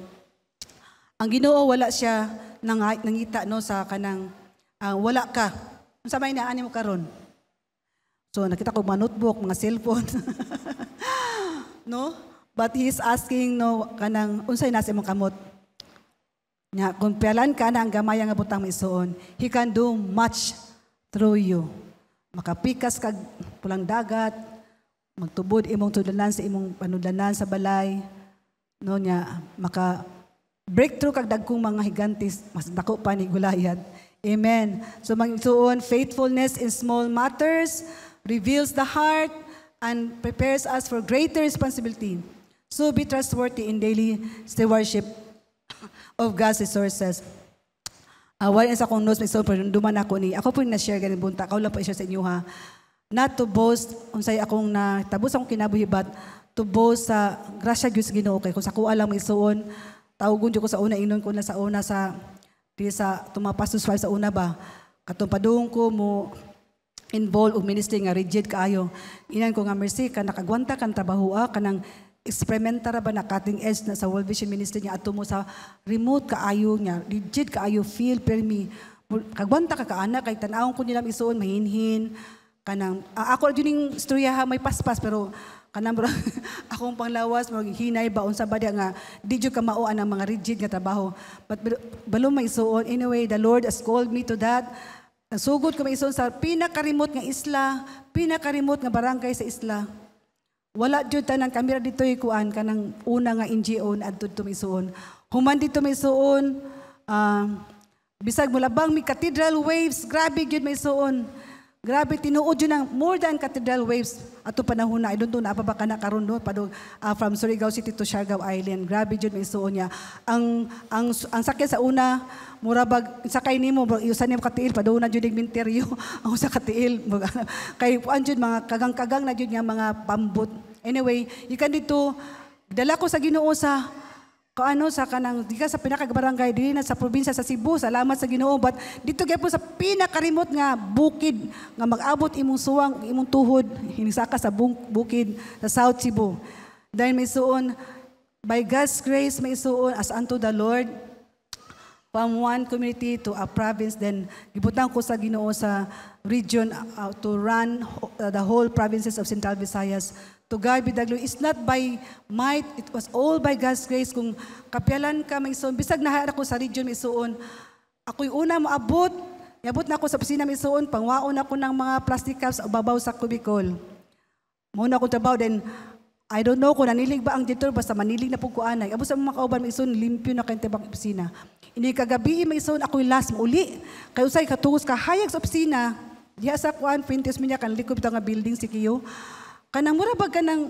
S2: ang Ginoo wala siya nangita no sa kanang wala ka. Unsa may naani mo karon? So nakita ko mga notebook, mga cellphone. No? But he's asking no kanang unsay nasa imong kamot? Nya kung pialan ka na ang gamay nga butang maisuon, he can do much through you. Makapikas kag pulang dagat, magtubod imong tudlanan sa imong panudlanan sa balay. No nya maka breakthrough kag dagkong mga higantes mas dako pa ni Goliath. Amen. So magsuon faithfulness in small matters reveals the heart and prepares us for greater responsibility. So be trustworthy in daily stewardship of God's resources. Wala sa akong notes, may so duman ako ni. Ako po na-share ganun bunta. Ako lang po i-share sa inyo ha. Not to boast, unsay akong natabos akong kinabuhi, but to boast sa grasya Diyos Ginoo kay kung sa kuha lang may suon, tawgon ko sa una, inon ko na sa una sa tumapastos sa una ba. Katong padung ko mo involved og ministry nga rigid kaayo. Inan ko nga mercy ka nakagwanta kan trabahoa kanang experimentar ba na cutting edge na sa World Vision Ministry niya ato mo sa remote kaayo niya, rigid kaayo feel permi. Kagwanta ka kaana kay tan-awon ko nila isuon mahinhin kanang ako juning istorya ha may paspas pero kanang akong panglawas mag hinay ba unsa ba nga di jud ka mao ang mga rigid nga trabaho but balom may isuon anyway the Lord has called me to that. Sugod ko may isuon sa pinaka-remote nga isla, pinaka-remote nga barangay sa isla. Wala jud tanan kamera dito kuan kanang una nga NGO adto to misuon. Human dito misuon bisag mulabang mi cathedral waves, grabe jud misuon. Grabe tinuod jud nang more than cathedral waves ato panahon na I don't know na pa ba kana karon do padung from Surigao City to Siargao Island. Grabe jud misuon niya. Ang sakya sa una murabag sakay nimo usan nimo katiil padung na jud minteryo ang usa katiil kay puan jud mga kagang-kagang na jud nga mga pambot. Anyway, you can dito dala ko sa Ginoo sa kaano sa kanang di ka sa pinakabarangay dili na sa probinsya sa Cebu. Salamat sa Ginoo but dito gyud po sa pinaka-remote nga bukid nga mag-abot imong suwang imong tuhod hinisaka sa bukid sa South Cebu. Dahil may suon by God's grace may suon as unto the Lord from one community to a province then gibutang ko sa Ginoo sa region to run the whole provinces of Central Visayas. To God be the glory. It's not by might, it was all by God's grace. Kung kapyalan ka may isuon, bisag nahaan ako sa region may isuon, ako'y una maabot, yabot na ako sa opisina may isuon, pangwaon ako ng mga plastic cups o babaw sa kubikol. Muna ako trabaho, then I don't know kung nanilig ba ang dito, basta manilig na po ko anay. Abot sa mga kauban may isuon, limpyo na kayong tibang opisina. Ini kagabi may isuon, ako'y last mauli. Kaya usay katungos ka, hayag sa opisina, diha sa kuan, pintis mo niya, kanlikod ito nga building si Kiyo. Kanang mura ba ka ng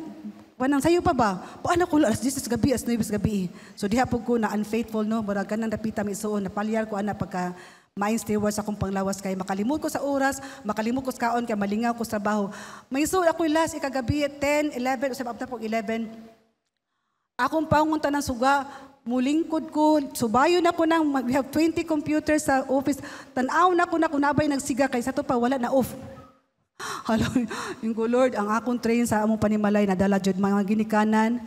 S2: wanang sayo pa ba? Paano ko alas 10 gabi, alas 9 gabi. So diha po ko na unfaithful no, mura ka nang napita mi isuon, napalyar ko ana pagka main steward sa akong panglawas kay makalimot ko sa oras, makalimot ko sa kaon kay malingaw ko sa trabaho. May isuon ako last ikagabi 10, 11 usab after po 11. Akong pangunta ng suga, mulingkod ko, subayo na ko nang we have 20 computers sa office. Tan-aw na ko na kunabay nagsiga kay sa to pa wala na off. Hello, yung ko Lord, ang akong train sa among panimalay na dala jud mga ginikanan.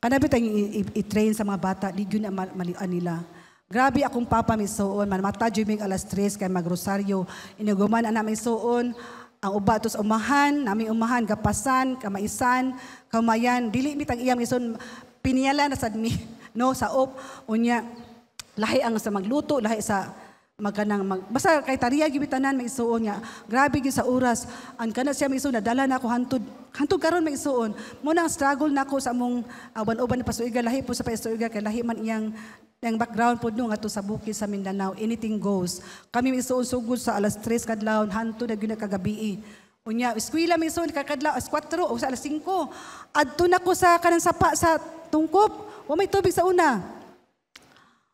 S2: Kanabi tayong i-train sa mga bata, di yun na malian nila. Grabe akong papa may suon, mata jud mig alas 3 kay magrosaryo. Inuguman ana may suon, ang uba tos umahan, nami umahan gapasan, kamaisan, kamayan, dili mi tag iyang ison piniyala na sad mi no sa op unya lahi ang sa magluto, lahi sa basta kay tariya gibitanan may isuon niya. Grabe gyud sa oras. Ang kana siya may isuon nadala na ako hantod karon may isuon. Mo nang struggle nako sa among uban-uban ni Pasuiga lahi po sa Pasuiga kay lahi man iyang background pod no ngadto sa bukid sa Mindanao. Anything goes. Kami may isuon sugod sa alas 3 kadlawon hantod na gyud kagabi. Unya, eskwela may ison, kakadlaw, as 4 o sa alas 5. Adto na ko sa kanang sapa sa tungkop. O may tubig sa una.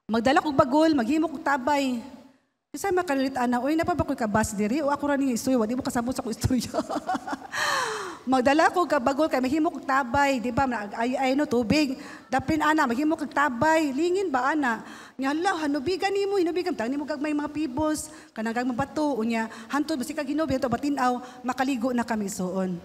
S2: Magdala kog bagol, maghimo kog tabay. Isa makalit ana, oy napa ba ko'y kabas diri o ako ra ni istoy, di mo kasabot sa ko istorya. Magdala ko ka bagol kay mahimo kog tabay, di ba? Ay no tubig. Dapin ana, mahimo kog tabay, lingin ba ana? Nya hala, hanubigan nimo, hinubigan tang nimo kag may mga pibos, kanang kag mabato unya, hantod basi kag hinubi to batinaw, makaligo na kami suon.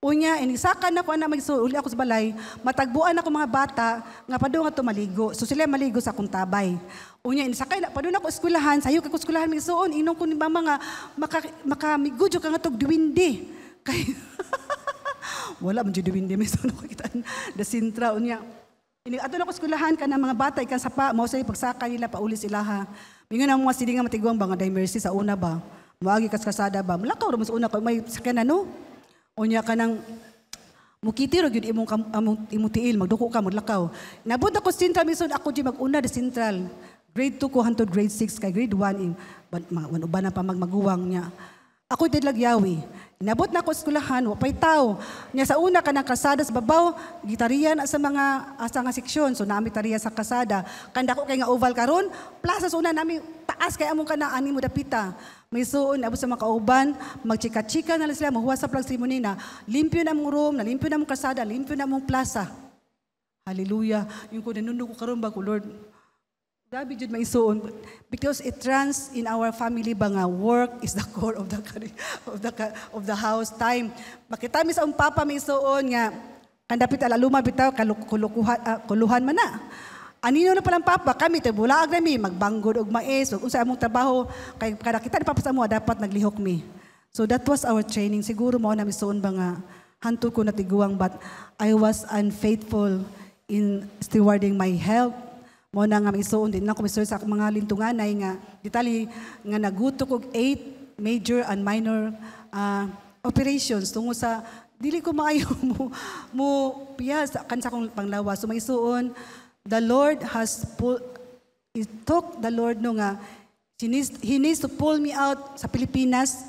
S2: Unya, inisakan na ko na magsuuli ako sa balay, matagbuan ako mga bata, nga pa doon nga maligo. So sila maligo sa akong tabay. Unya, inisakay na, pa doon ako eskwelahan, sayo ka eskwelahan magsuon, inong ko ni mama nga, makamigudyo ka nga tog diwindi. Kay, wala man dyan diwindi, may suon ako kitaan, the sintra, unya. Ato na ko eskwelahan ka ng mga bata, ikan sa pa, mao sa pagsaka nila, paulis sila ha. Mingon ang mga sili nga matiguang ba, nga mercy sa una ba, maagi kasada ba, malakaw naman sa una ko, may sakyan ano. Unya ka nang mukiti ro gyud imong tiil magduko ka maglakaw. Nabot ako Central Mission ako di maguna de Central. Grade 2 ko hangtod grade 6 kay grade 1 uban na pa magmaguwang niya. Ako did lagyawi. Nabot na ako eskwelahan wa pay taw. Nya sa una ka nang kasada sa babaw gitariya na sa mga asa nga seksyon so naami tariya sa kasada. Kanda ko kay nga oval karon plaza sa una nami taas kay among kana ani mo dapita. May suon, abo sa mga kauban, magchika-chika na lang sila, mahuwa sa plag-ceremony na, limpyo na mong room, limpyo na mong kasada, limpyo na mong plaza. Hallelujah. Yung ko, nanunog ko karon ba ko, Lord. Grabe dyan may suon. Because it runs in our family ba nga, work is the core of the house time. Makita mi sa papa may suon nga, kandapit alaluma bitaw, kuluhan man na. Anino na palang papa, kami tayo bulaag nami, magbanggod og mais, ug unsa among trabaho, kay kada kita ni papa sa mo dapat naglihok mi. So that was our training. Siguro mo na misuon ba nga hantud ko natiguang but I was unfaithful in stewarding my health. Mo na nga misuon din ako misuon sa mga lintunganay nga ditali nga nagutok og 8 major and minor operations tungo sa dili ko maayo mo piyas kansa kong panglawas. So maisuon the Lord has it took the Lord no nga, He needs to pull me out sa Pilipinas.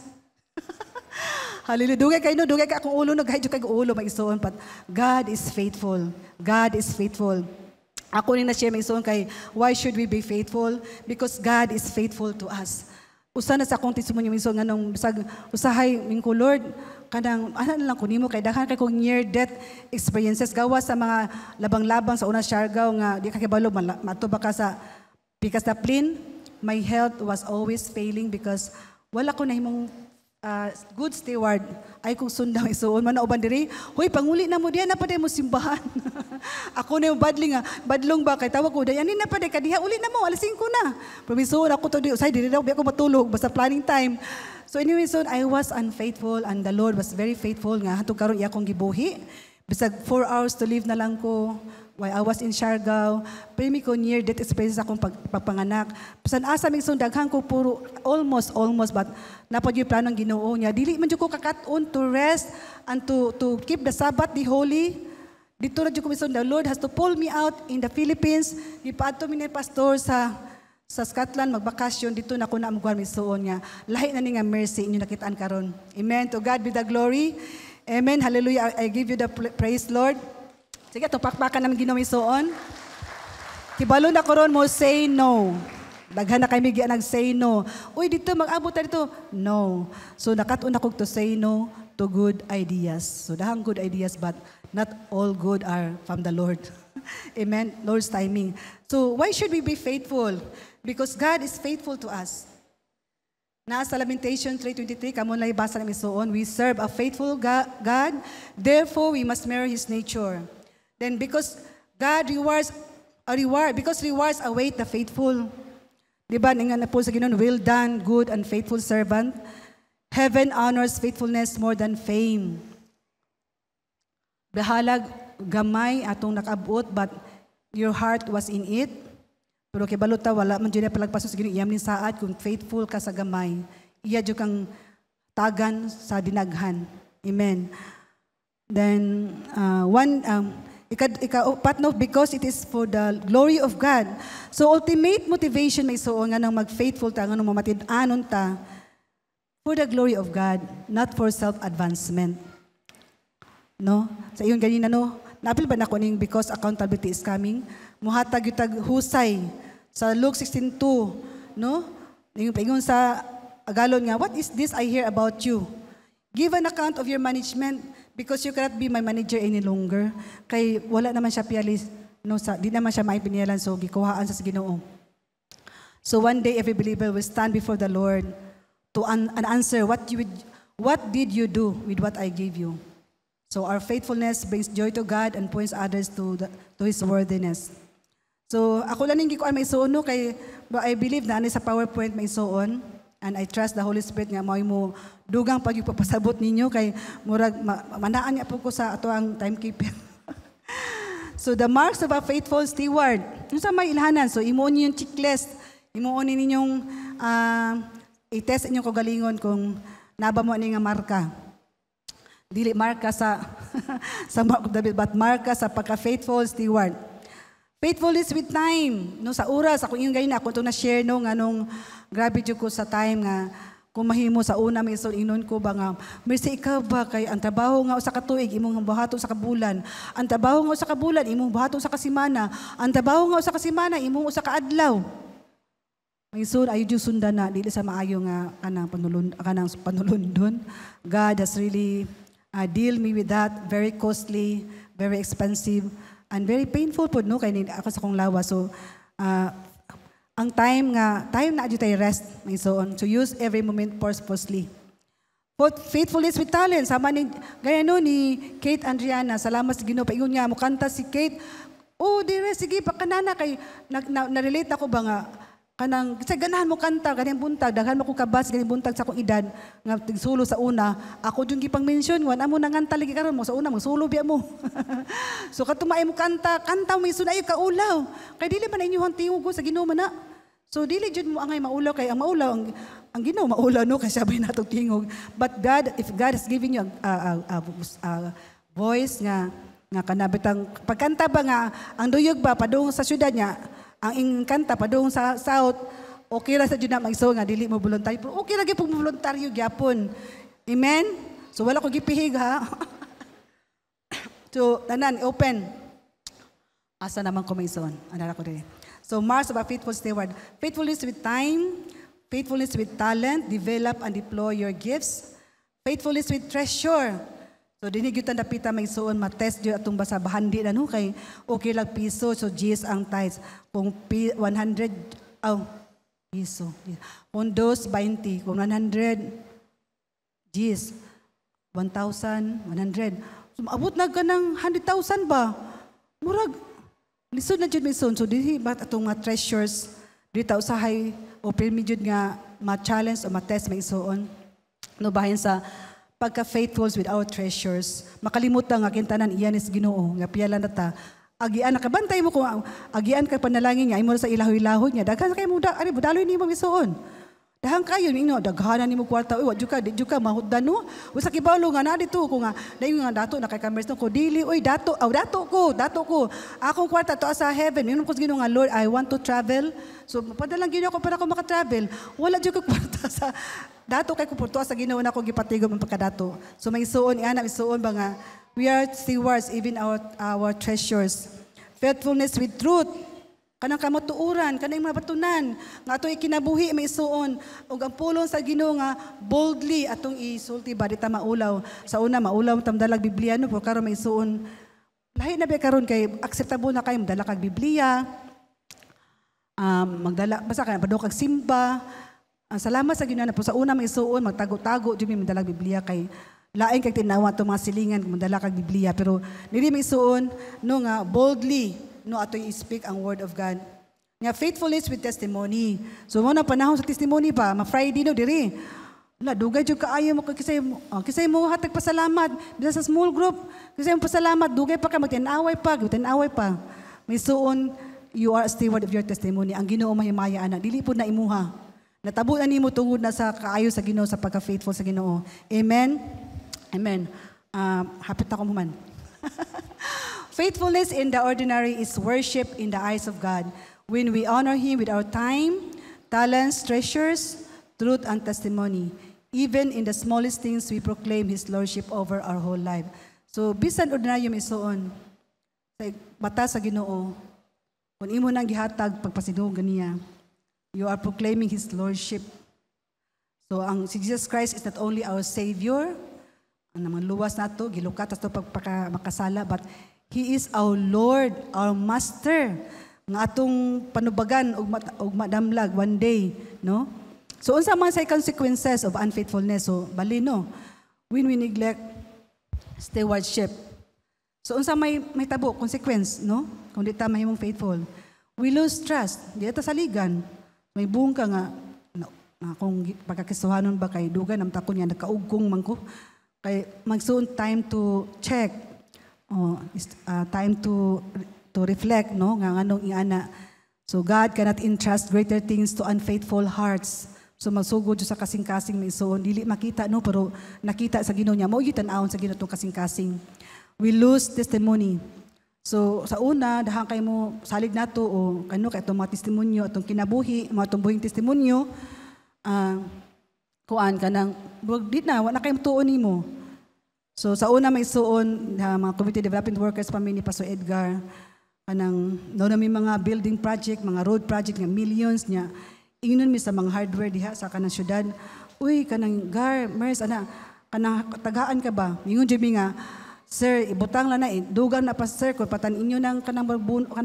S2: Hallelujah. Dugay ka akong ulo, naghaidyo kay ulo, maisuon. But God is faithful. God is faithful. Ako rin na siya maisuon kay, why should we be faithful? Because God is faithful to us. Usa na sa akong testimony maisuon, nga nung usahay, mingko Lord, kanang ana lang ko nimo kay daghan kay kong near death experiences gawa sa mga labang-labang sa una Siargao nga di ka kibalo mato ba ka sa pikas na plane. My health was always failing because wala ko nahimong good steward ay kung sundang isuon man na uban diri hoy panguli na mo diyan na pa mo simbahan. Ako na yung badlong ba kay tawag ko dayan na pa kadiha uli na mo alas 5 na promisoon ako to di usay diri daw ako matulog basta planning time. So anyway, so I was unfaithful and the Lord was very faithful nga hatong karon iya akong gibuhi. Bisag 4 hours to live na lang ko while I was in Siargao. Premi ko near death experience akong pagpanganak. Bisan asa mig daghan ko puro almost but napad yung planong Ginoo niya. Dili man jud ko kakat-on to rest and to keep the Sabbath, the holy. Dito ra jud ko the Lord has to pull me out in the Philippines. Gipaadto mi ni pastor sa Scotland magbakasyon dito na ko na amguan misuon nga lahi na ni nga mercy inyo nakitaan karon. Amen. To God be the glory. Amen. Hallelujah. I give you the praise, Lord. Sige, tupakpakan namin Ginoo misuon. Kibalo na karon mo say no. Daghan na kay migi nag-say no. Uy dito mag-abot ta dito. No. So nakat-on ako to say no to good ideas. So dahang good ideas but not all good are from the Lord. Amen. Lord's timing. So why should we be faithful? Because God is faithful to us. Nasa Lamentation 3:23, kamon lay basa namin suon, we serve a faithful God, therefore we must mirror His nature. Then because God rewards await the faithful. Diba, nga na po sa Ginoon, well done, good and faithful servant. Heaven honors faithfulness more than fame. Bahalag gamay atong nakabot, but your heart was in it. Pero kay baluta wala man dyan palagpaso sa Ginoo iyam ni saad kung faithful ka sa gamay. Iya jud kang tagan sa dinaghan. Amen. Then pat note because it is for the glory of God. So ultimate motivation may suon nga nang mag-faithful ta nga nang mamatid-anon ta for the glory of God, not for self-advancement. No? Sa iyon ganina, no? Napil ba na ko ning because accountability is coming? Muhatag yung husay sa Luke 16:2, no? Yung paingon sa Agalon nga, what is this I hear about you? Give an account of your management because you cannot be my manager any longer. Kay wala naman siya pialis, no? Di naman siya maipinialan, so gikuhaan sa Ginoo. So one day every believer will stand before the Lord to answer what did you do with what I gave you. So our faithfulness brings joy to God and points others to His worthiness. So ako lang yung gikuan may suon, no? Kay I believe na ano sa PowerPoint may suon, and I trust the Holy Spirit nga mo dugang pag ipapasabot ninyo kay murag manaan niya po ko sa ato ang timekeeper. So the marks of a faithful steward. Yung sa may ilhanan, so imuon niyo yung checklist. Imuon ninyong i-test inyong kagalingon kung naba mo ani nga marka. Dili marka sa sa Mark of David, but marka sa pagka-faithful steward. Faithfulness with time. No, sa oras, ako yung ganyan, ako itong na-share no, nga nung grabe dyo ko sa time nga, kung mahimo sa una, may inon ko ba nga, mersi ikaw ba kay ang trabaho nga usa ka tuig, imong buhaton sa kabulan. Ang trabaho nga usa ka bulan, imong buhaton sa kasimana. Ang trabaho nga usa ka simana, imong usa ka adlaw. May sun, ayo dyo sundan na, dili sa maayo nga kanang panulundon. God has really deal me with that, very costly, very expensive, and very painful po, no? Kaya ako sa kong lawa. So, ang time na adyo tayo rest, may so on, to use every moment purposely. Faithfulness with talent, sama ni, gaya no, ni Kate Andriana, salamat sa Ginoo, paingon nga, mukanta si Kate, dire, sige, pakanana, kay, na-relate ako ba nga, kanang, kasi ganahan mo kanta, ganyan buntag, daghan mo ko kabas, ganyan buntag sa akong edad, nga tigsulo sa una, ako yung gipang mention, wana mo nanganta lagi karon mo, sa una, magsulo biya mo. So katumay mo kanta mo isun ayo kaulaw, kay dili man inyong tingog ko sa Ginoo man na. So dili jud mo angay maulaw, kay ang maulaw, ang Ginoo maulaw, no, kay sabay natong tingog. But God, if God is giving you a voice nga kanabitang, pagkanta ba nga, ang duyog ba, padung sa syudad niya, ang ingkanta pa doon sa south, okay ra sa Diyo na mag-iso nga, dili mo voluntaryo. Pero okay lagi pong voluntaryo, gyapon. Amen? So wala ko gipihig, ha? So, tanan, open. Asa naman ko may ison? Anara ko rin. So, marks of a faithful steward. Faithfulness with time, faithfulness with talent, develop and deploy your gifts. Faithfulness with treasure. So, dinigyutan na pita may suon, matest yun atong basa bahandi na no, kay okay lang piso, so G's ang tithes. Kung 100, piso. Kung 2, 20, kung 100, G's, 1,000, 100. So, maabot na ka ng 100,000 ba? Murag, lisod na dyan may suon. So, dili ba atong mga treasures, dito usahay, o pirmi dyan nga, ma-challenge o ma-test may suon. No, bahin sa pagka-faithful with our treasures, makalimutan nga kintanan iyan is Ginoo, nga piyalan na ta. Agian, nakabantay mo kung agian ka panalangin niya, ay mo sa ilahoy-ilahoy niya, daghan kayo mo, budaloy ni mo isuon. Dahang kayo, daghanan ni mo kwarta, uy, wadyo ka, mahuddan no? Usa kibalo nga na dito, ko nga, dayon nga dato, nakay-cameras no, ko, dili, uy, dato ko. Akong kwarta, to sa heaven, yun ko Ginoo nga, Lord, I want to travel. So, padalang Ginoo ko para ko makatravel. Wala dyo ko kwarta sa, dato kay ko porto sa Ginoo na ko gipatigom ang pagkadato. So, may isuon, isuon ba nga, we are stewards, even our treasures. Faithfulness with truth. Kanang kamatuuran, kanang mga batunan, nga ato ikinabuhi may isuon, ug ang pulong sa Ginoo nga boldly atong isulti ba dita maulaw. Sa una maulaw tamdalag Biblia no, pero karon may isuon. Lahi na ba karon kay acceptable na kay magdala kag Biblia. Magdala basta kay padung kag simba. Salamat sa Ginoo na po sa una may isuon magtago-tago jud mi magdala Biblia kay lain kay tinawa to mga silingan kung magdala kag Biblia, pero dili may isuon no nga boldly no ato i-speak ang word of God. Nga faithfulness with testimony. So mo na panahon sa testimony pa, ma-Friday no diri. Wala dugay jud kaayo mo kisay mo hatag pasalamat bisa sa small group. Kisay mo pasalamat dugay pa ka magtinaway pa. May suon you are a steward of your testimony. Ang Ginoo mahimaya ana, dili pud na imuha. Natabo na nimo tungod na sa kaayo sa Ginoo sa pagka-faithful sa Ginoo. Amen. Amen. Hapit ako man. Faithfulness in the ordinary is worship in the eyes of God. When we honor Him with our time, talents, treasures, truth, and testimony, Even in the smallest things, we proclaim His Lordship over our whole life. So, bisan ordinaryo may isuon, sa bata sa Ginoo, kung imo nang gihatag pagpasidungog ganiya, you are proclaiming His Lordship. So, si Jesus Christ is not only our Savior, ang naman luwas na ito, gilukat ito makasala, but He is our Lord, our Master, nga atong panubagan og madamlag one day, no? So, unsa man say consequences of unfaithfulness? So, bali, no? When we neglect stewardship. So, unsa may tabo, consequence, no? Kung di ta mahimong faithful. We lose trust. Di ata saligan. May buong ka nga, kung pagkakisuhanon ba kay dugan, ang takon niya, nakaugkong man ko. Kay magsuon time to check. Time to reflect, no? Nga anong iana. So, God cannot entrust greater things to unfaithful hearts. So magsugod sa kasing-kasing may isuon, dili makita, no, pero nakita sa Ginoo niya, mao gyud tan-awon sa Ginoo tong kasing-kasing. We lose testimony. So sa una, dahan kay mo salig nato o kano kay itong mga testimonyo, itong kinabuhi, mga itong buhing testimonyo, kuan ka nang, di na, wala kay tuon nimo. So sa una may isuon, mga community development workers, pamini Pastor Edgar, kanang, no na may mga building project, mga road project, nga millions niya, ingnon mi sa mga hardware diha sa kanang syudad. Uy, kanang Mers, kanang tagaan ka ba? Ingon jud mi nga, sir, ibutang lang na, dugang na pa sir, kung patan inyo ng kanang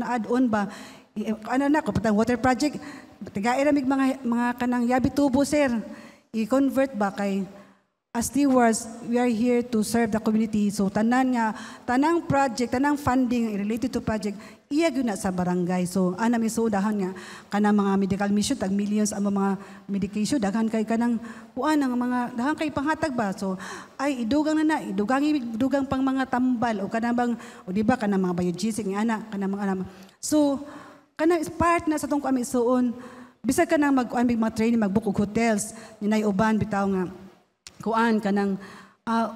S2: add-on ba, kung patan water project, tigain ramig mga kanang yabi tubo, sir. I-convert ba kay, as stewards, we are here to serve the community. So, tanang project, tanang funding related to project, iya yun na sa barangay. So, may sudahan nga, kanang mga medical mission, tag millions ang mga medication, daghan kay kanang, daghan kay panghatag ba? So, idugang idugang pang mga tambal, o kanang bang, o diba, kanang mga biogesic, kanang mga anak. So, kanang part na sa itong kami suon, bisag ka nang mga training, mag-book og hotels, ninay uban, bitaw nga, kuan kanang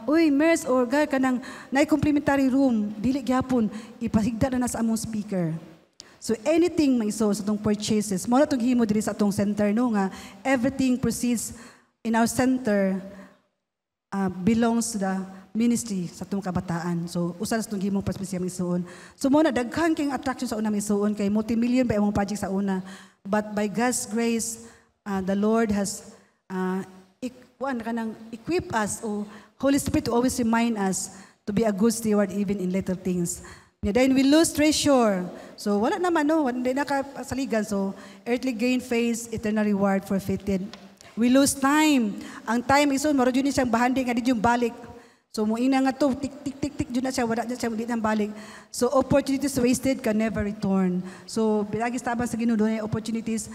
S2: uy Mers or guy kanang nay complimentary room dili gyapon ipahigda na sa among speaker. So anything may so sa tong purchases mo na tong himo diri sa atong center, no, nga everything proceeds in our center belongs to the ministry sa atong kabataan. So usa sa tong himong perspective misuon. So mo na daghan king attraction sa una misuon kay multi-million ba imong project sa una, but by God's grace the Lord has equip us, o Holy Spirit to always remind us to be a good steward even in little things. Then we lose treasure. So wala naman, no, hindi na kasaligan. So earthly gain face, eternal reward forfeited. We lose time. Ang time is maro yun siyang bahandi nga di yung balik. So mo ina nga to tik yun na siya, wala na siya di nang balik. So opportunities wasted can never return. So bilagi tabang sa Ginoo doon opportunities.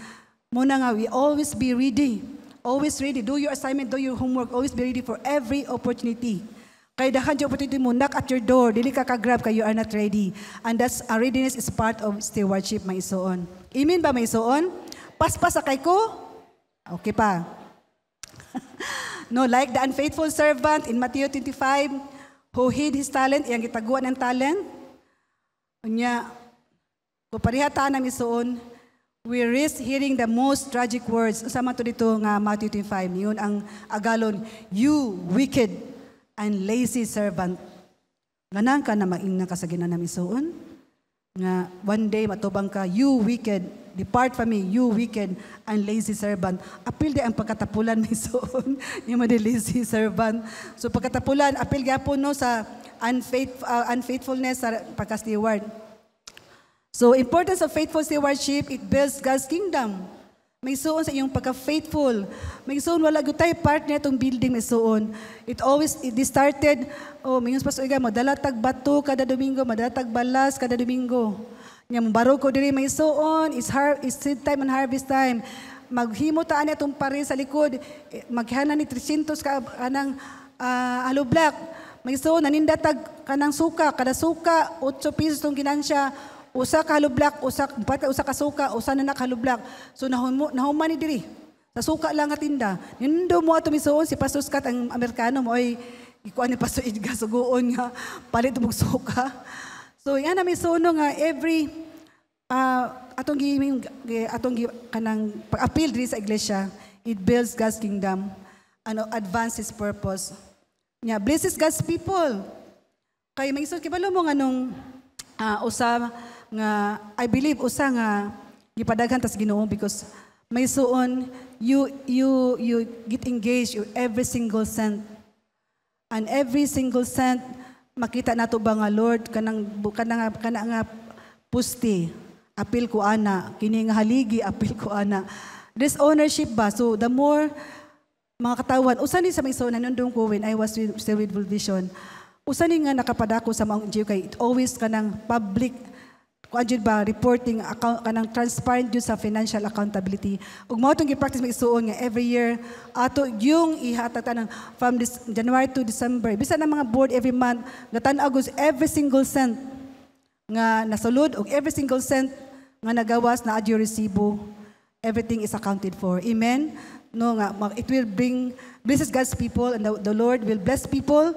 S2: Muna nga, we always be ready. Always ready. Do your assignment, do your homework. Always be ready for every opportunity. Kaya dahan yung opportunity mo, knock at your door. Dili ka ka-grab kaya you are not ready. And that's, readiness is part of stewardship, may isuon. Amen ba, may isuon? Paspas sakay ko? Okay pa. No, like the unfaithful servant in Matthew 25, who hid his talent, iyang gitaguan ng talent. Unya, kung parihataan ng isuon, we risk hearing the most tragic words. Usama to dito nga Matthew 25. Yun ang agalon, you wicked and lazy servant. Ganang ka na maingna ka sa ginanam isuon. Nga one day matubang ka, you wicked, depart from me, you wicked and lazy servant. Apil di ang pagkatapulan may isuon. Yung mga lazy servant. So pagkatapulan, apil gyapon no sa unfaithfulness sa pagka-steward. So, importance of faithful stewardship, it builds God's kingdom. May suon sa iyong pagka-faithful. May suon, wala gutay part na itong building may suon. It started, may yung pastor, madalatag bato kada Domingo, madalatag balas kada Domingo. Yung baro ko diri may suon, it's seed time and harvest time. Maghimo taan niya itong pare sa likod, maghana ni 300 ka anang alublak. May suon, nanindatag kanang suka, kada suka, 8 pesos itong ginansya. Usa ka halublak, usa ka suka, usa na nakahalublak. So nahuman ni diri. Sa suka lang nga tinda. Nindo mo ato misuon si Pastor Scott ang Amerikano mo ay ikuan ni Pastor Edgar suguon nga palit mo suka. So yan na misuon nga every atong kanang pag-appeal diri sa iglesia, it builds God's kingdom. advance His purpose. Nya, blesses God's people. Kay may isod kibalo mo nga nung usa nga I believe usa nga gipadaghan tas Ginoo because may suon you get engaged your every single cent. And every single cent makita nato ba nga Lord kanang nga pusti apil ko ana kini nga haligi apil ko ana. This ownership ba, so the more mga katawan, usa ni sa may suon nandun ko when I was still with World Vision. Usa ni nga nakapadako sa mga NGO kay it always kanang public kuan ba reporting account kanang transparent jud sa financial accountability. Ug mao tong gi-practice may isuon nga every year ato yung ihatatan from this January to December. Bisan ang mga board every month gatan-aw every single cent nga nasulod ug every single cent nga nagawas na adyo resibo. Everything is accounted for. Amen. No nga it will bring blesses God's people and the Lord will bless people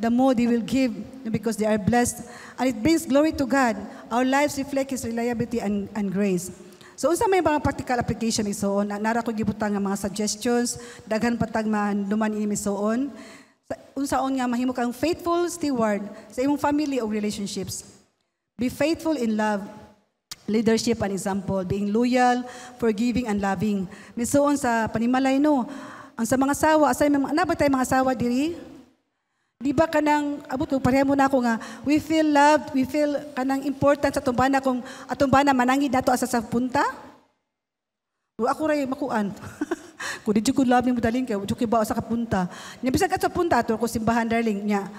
S2: the more they will give because they are blessed and it brings glory to God. Our lives reflect His reliability and grace. So unsa may mga practical application isoon nara ko gibutang nga mga suggestions daghan patag duman ini misoon unsaon nga mahimo kang faithful steward sa imong family o relationships. Be faithful in love, leadership and example, being loyal, forgiving and loving. Misoon sa panimalay no, ang sa mga sawa, asay ba tayo mga sawa diri? Di ba kanang abot ko pareha mo na ako nga we feel loved, we feel kanang important sa tumbana kung atumbana manangid nato asa sa punta? O ako ray makuan. Kung di ko love ni modaling kay di ba sa kapunta. Nya bisag at sa punta ato ko simbahan darling nya.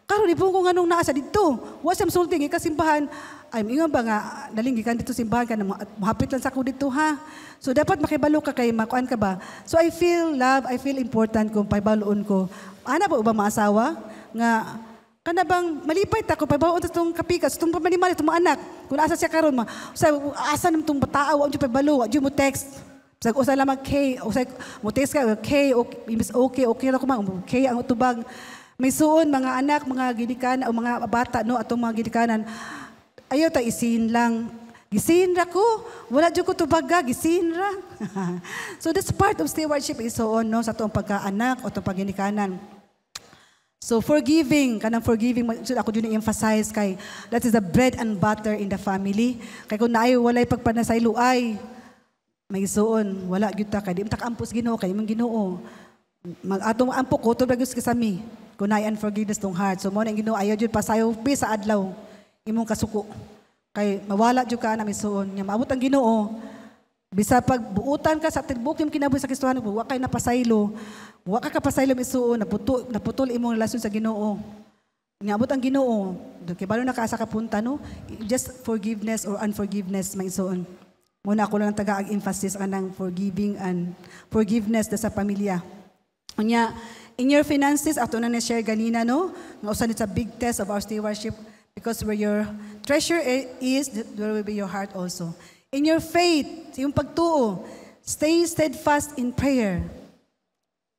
S2: Karon ipon ko nganong naa sa didto. Wa sa sulting ka simbahan. Ay ingon ba nga daling gikan dito simbahan ka na mahapit lang sa ko dito ha. So dapat makibalo ka kay makuan ka ba. So I feel love, I feel important kung paibaloon ko. Ana ba ubang maasawa nga kana bang malipay ta ko paibaloon ta tong kapikas tong pamanimal tong mga anak. Kung asa siya karon sa asa nam tong batao wa jud paibalo, wa jud mo text. Sa usa lang mag-K, usa mo text ka okay, okay ra ko man okay ang utubag. May suon mga anak, mga gidikan o mga bata no atong mga gidikanan. Ayaw ta isin lang. Gisin ra ko. Wala jud ko tubaga, gisin ra. So that's part of stewardship is so on no sa atong pagkaanak o atong pagginikanan. So forgiving, kanang forgiving ako jud emphasize kay that is the bread and butter in the family. Kay kung naay walay pagpanasaylo ay may suon, wala gyud ta kay di ta kaampos Ginoo kay imong Ginoo. Atong ampo ko tubag gyud kasami. Kung naay unforgiveness tong heart. So mo na Ginoo ayaw jud pasayo pi sa adlaw imong kasuko. Kay mawala jud ka na misuon nya maabot ang Ginoo. Bisa pag buutan ka sa tibok yung kinabuhi sa Kristohanon, wa kay napasaylo. Wa ka kapasaylo misuon, naputol imong relasyon sa Ginoo. Nya abot ang Ginoo. Kay balo na ka sa kapunta no, just forgiveness or unforgiveness maisuon. Muna ako lang taga-emphasis anang forgiving and forgiveness sa pamilya. Unya, in your finances, ato na na-share ganina, no? Nga usan it's a big test of our stewardship because where your treasure is, there will be your heart also. In your faith, yung pagtuo, stay steadfast in prayer.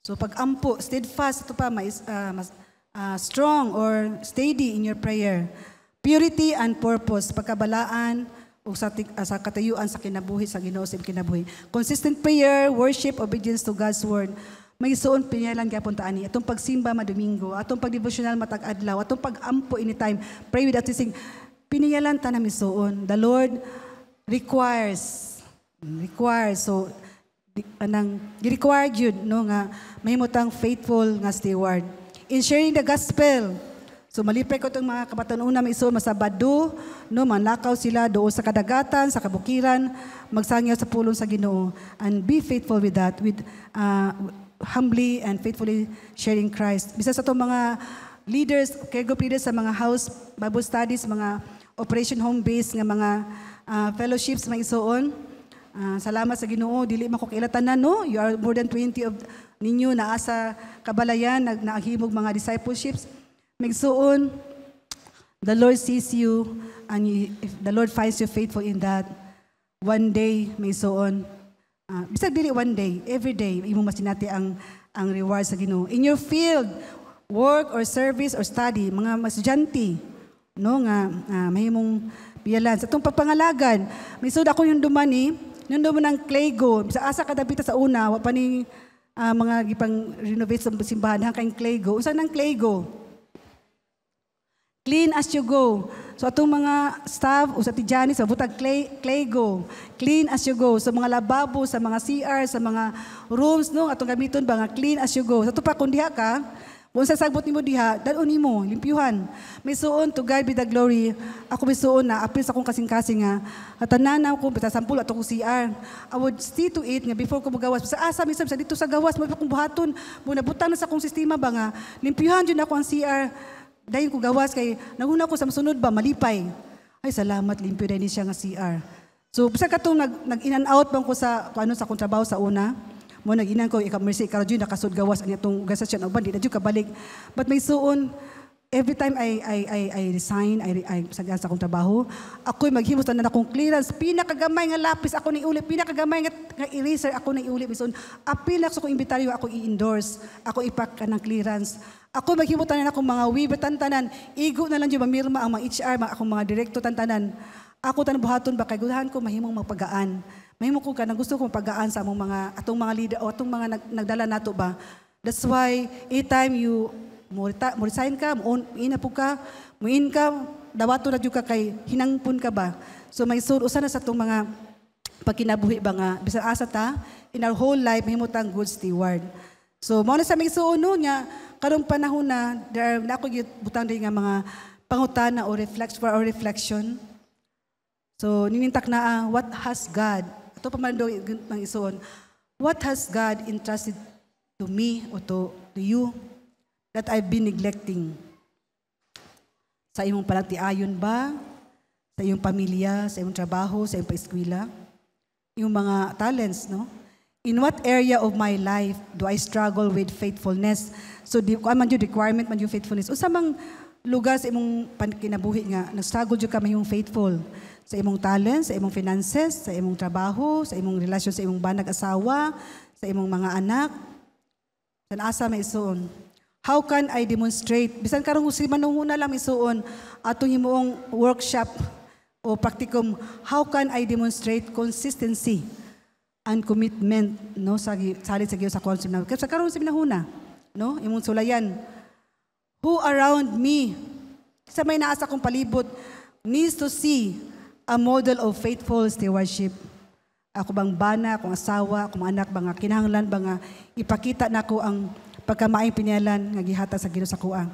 S2: So pag-ampo, steadfast, ito pa, strong or steady in your prayer. Purity and purpose, pagkabalaan, o sa katayuan sa kinabuhi, sa Ginoo sa kinabuhi. Consistent prayer, worship, obedience to God's word. May suon pinyalan gyapon ta ani atong pagsimba madomingo, atong pagdevotional matag adlaw, atong pag-ampo anytime, pray without ceasing. Pinyalan ta na misuon. The Lord requires so anang gi-require jud no nga mahimutang faithful nga steward. In sharing the gospel, so malipay ko itong mga kabataan-una may isuon masabado, no, manakaw sila doon sa kadagatan, sa kabukiran, magsangyaw sa pulong sa Ginoo. And be faithful with that, with humbly and faithfully sharing Christ. Bisa sa itong mga leaders, care group leaders sa mga house, Bible studies, mga operation home base, nga mga fellowships, mga isuon. Salamat sa Ginoo, dili makukilatan na, no? You are more than 20 of ninyo na asa kabalayan, naghimog mga discipleships. Magsuon, the Lord sees you, and if the Lord finds you faithful in that, one day, may suon. Bisag dili one day, every day, imo masinati ang reward sa Ginoo. In your field, work or service or study, mga estudyante, no nga mahimong piyalan sa atong pagpangalagan. May sud ako yung dumani, yung duman ng Claygo, sa asa kadabita sa una, wa pa ni mga gipang renovate sa simbahan hangkang Claygo. Unsa nang Claygo? Clean as you go. So atong mga staff o sa tijani sa butag Claygo. Clean as you go. Sa mga lababo, sa mga CR, sa mga rooms no atong gamiton ba nga clean as you go. Sa tupa kun diha ka, kung sasagbot nimo diha, dalon nimo, limpyuhan. May suon to God be the glory. Ako may suon na apil sa akong kasing-kasing nga. Tanan na ko basta sampul ato ko CR. I would see to it nga before ko magawas. Sa asa misab sa dito sa gawas mo akong buhaton. Muna butang na sa akong sistema ba nga limpyuhan jud ako ang CR. Dayon ko gawas kay naguna ko sa sunod ba malipay. Ay salamat limpyo dahil siya nga CR. So basta katong nag in and out bang ko sa kung ano sa akong trabaho sa una. Mo naginan ko ika-mercy ikaw jud nakasud gawas ani atong gasasyon uban di na jud kabalik. But may suon every time I resign, I sagad sa akong trabaho, ako'y maghimos tanan akong clearance, pinakagamay nga lapis ako ni uli, pinakagamay nga eraser ako ni uli. Bison, apil na sa akong imbitaryo ako i-endorse, ako ipak ka ng clearance. Ako maghimos tanan akong mga weaver tantanan, igo na lang jud mamirma ang mga HR, akong mga direkto tantanan. Ako tanang buhaton ba kay gudahan ko mahimong magpagaan. Mahimo ko ka nang gusto kong pagaan sa among mga atong mga leader o atong mga nagdala nato ba. That's why anytime you mo resign ka, muin ka, dawato na jud ka kay hinangpon ka ba. So may usa na sa atong mga pagkinabuhi ba nga bisan asa ta in our whole life mahimo tang good steward. So mao na sa may suono nya karong panahon na there na ako butang din nga mga pangutana o reflection. So ninintak na what has God ito pa man daw ng isuon. What has God entrusted to me o to you that I've been neglecting? Sa imong panagtiayon ba? Sa iyong pamilya, sa iyong trabaho, sa iyong paeskwela? Yung mga talents, no? In what area of my life do I struggle with faithfulness? So, kung man yung requirement man yung faithfulness. O sa mga lugar sa imong kinabuhi nga, nag-struggle yung kami yung faithful. Sa imong talents, sa imong finances, sa imong trabaho, sa imong relasyon sa imong banag-asawa, sa imong mga anak. San asa may isuon. How can I demonstrate? Bisan karong si manunguna lang isuon atong himuong workshop o practicum. How can I demonstrate consistency and commitment no sa salit sa Dios sa concept na. Kasi karon sa minahuna, no? Imong sulayan. Who around me sa may naasa kong palibot needs to see a model of faithful stewardship. Ako bang bana, akong asawa, akong anak, bang kinahanglan, bang ipakita na ko ang pagkamaayong pinyalan nga gihata sa Ginoo sa kuha.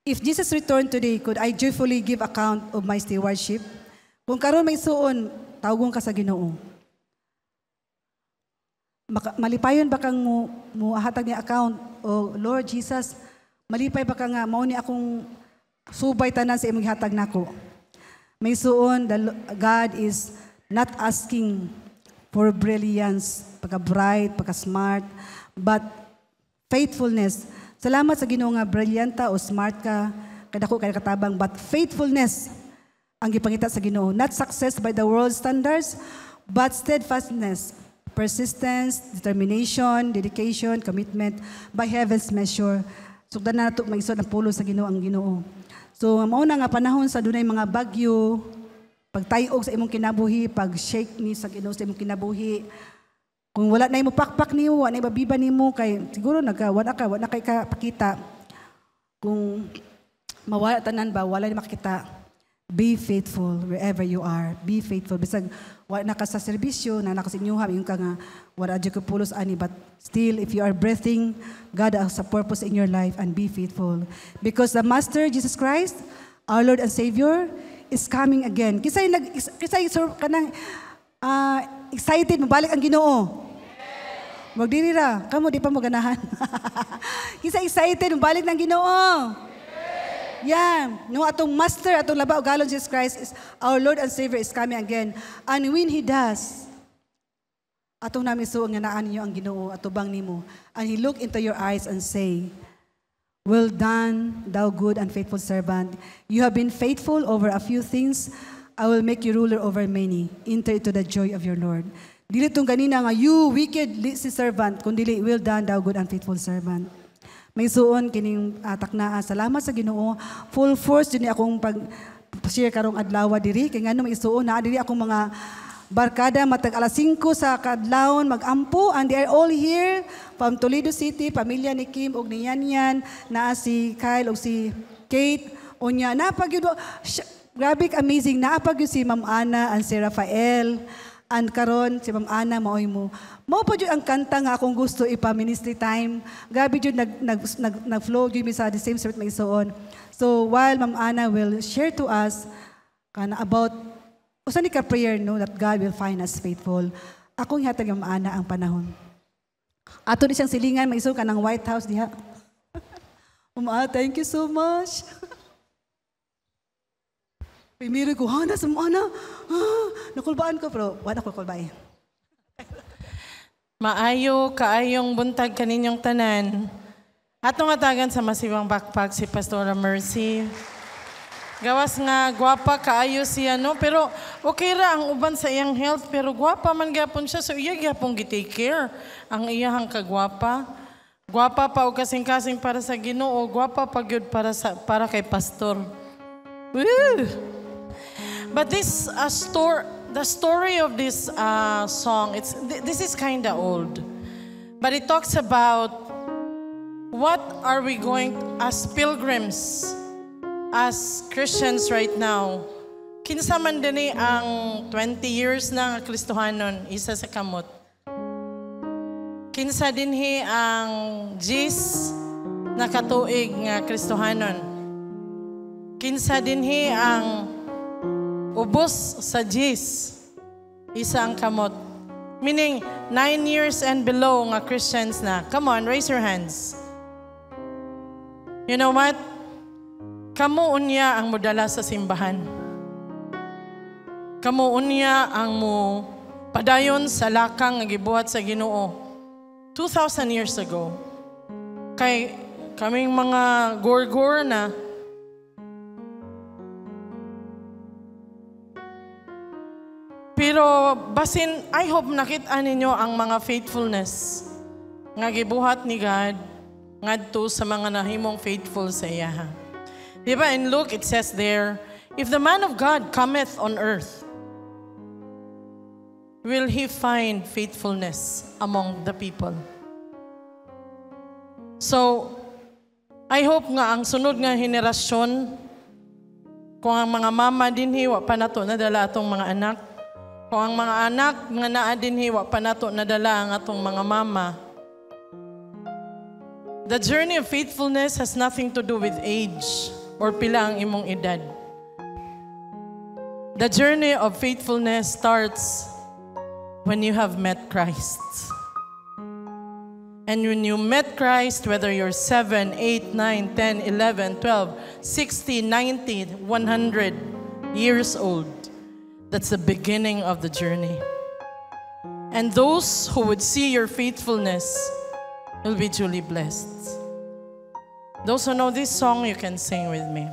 S2: If Jesus returned today, could I joyfully give account of my stewardship? Kung karon may suon, tawgon ka sa Ginoo. Malipayon ba kang mo hatag ni account? O Lord Jesus, malipay ba ka nga mao ni akong subay tanan sa imong gihatag nako? May suon, God is not asking for brilliance, pagka-bright, pagka-smart, but faithfulness. Salamat sa Ginoo nga brilyanta o smart ka, kadako kay katabang, but faithfulness ang gipangita sa Ginoo. Not success by the world standards, but steadfastness, persistence, determination, dedication, commitment by heaven's measure. Sugdan na nato maisod ang pulo sa Ginoo ang Ginoo. So, mauna nga panahon sa dunay mga bagyo, pagtayog sa imong kinabuhi, pag-shake ni sa Ginoo sa imong kinabuhi. Kung wala na imo pakpak nimo, wala na ibabiba nimo kay siguro wala kay pakita. Kung mawala tanan ba, wala na makita. Be faithful wherever you are. Be faithful. Bisag wala na ka sa serbisyo, na nakasinyuha, yung ka nga, wala dyan ka pulos ani, but still, if you are breathing, God has a purpose in your life and be faithful. Because the Master, Jesus Christ, our Lord and Savior, is coming again. Kisay kanang excited, mabalik ang Ginoo. Magdiri ra, kamo di pa mo ganahan. Kisay excited, mabalik ng Ginoo. Yeah, no atong Master, atong labaw galon Jesus Christ is our Lord and Savior is coming again. And when He does, atong nami suong nga naan niyo ang Ginoo atubang nimo, and He look into your eyes and say, "Well done, thou good and faithful servant. You have been faithful over a few things. I will make you ruler over many. Enter into the joy of your Lord." Dili tong ganina nga, "You wicked lazy servant," kundi, "Well done, thou good and faithful servant." May suon kining taknaa. Salamat sa Ginoo. Full force din akong pag-share karong adlaw diri kay ngano may suon na diri akong mga barkada matag alas 5 sa kadlawon magampo, and they are all here from Toledo City, pamilya ni Kim og ni Yanyan, naa si Kyle og si Kate, unya napagyud grabe amazing, napagyud si Ma'am Ana and si Rafael, and karon si Ma'am Ana maoy mo. Mao pa jud ang kanta nga akong gusto ipa-ministry time. Grabe jud nag-flow jud mi sa the same spirit may isuon. So while Ma'am Ana will share to us kana about usa ni ka prayer no that God will find us faithful. Akong hatag Ma'am Ana ang panahon. Ato ni siyang silingan may iso ka ng White House diha. Ma'am, thank you so much. Pimiri ko, Hana, sa Ma'am Ana. Nakulbaan ko pero wala ko kulbay.
S4: Maayo, kaayong buntag kaninyong tanan. Atong atagan sa masibang backpack si Pastora Mercy. Gawas nga, gwapa, kaayo siya, no? Pero okay ra ang uban sa iyang health, pero gwapa man gapon siya. So iya gyapon gi-take care ang iyahang kagwapa. Gwapa pa o kasing-kasing para sa Ginoo, gwapa pa gyud para kay pastor. Woo! But this the story of this song, this is kind of old. But it talks about what are we going as pilgrims, as Christians right now. Kinsa man dinhi ang 20 years na nga Kristohanon, isa sa kamot. Kinsa dinhi ang Gis na katuig nga Kristohanon. Kinsa dinhi ang ubos sa Gis, isa ang kamot. Meaning, 9 years and below nga Christians na. Come on, raise your hands. You know what? Kamu unya ang mudala sa simbahan. Kamu unya ang mo padayon sa lakang nga gibuhat sa Ginoo 2,000 years ago. Kay kaming mga gorgor na pero basin, I hope nakita ninyo ang mga faithfulness nga gibuhat ni God ngadto sa mga nahimong faithful sa iya. Diba in Luke it says there, if the man of God cometh on earth, will he find faithfulness among the people? So, I hope nga ang sunod nga henerasyon, kung ang mga mama din hiwa pa nato nadala atong mga anak, kung ang mga anak nga naa din hiwa pa nato nadala ang atong mga mama. The journey of faithfulness has nothing to do with age or pila ang imong edad. The journey of faithfulness starts when you have met Christ. And when you met Christ, whether you're 7, 8, 9, 10, 11, 12, 60, 90, 100 years old, that's the beginning of the journey. And those who would see your faithfulness will be truly blessed. Those who know this song, you can sing with me.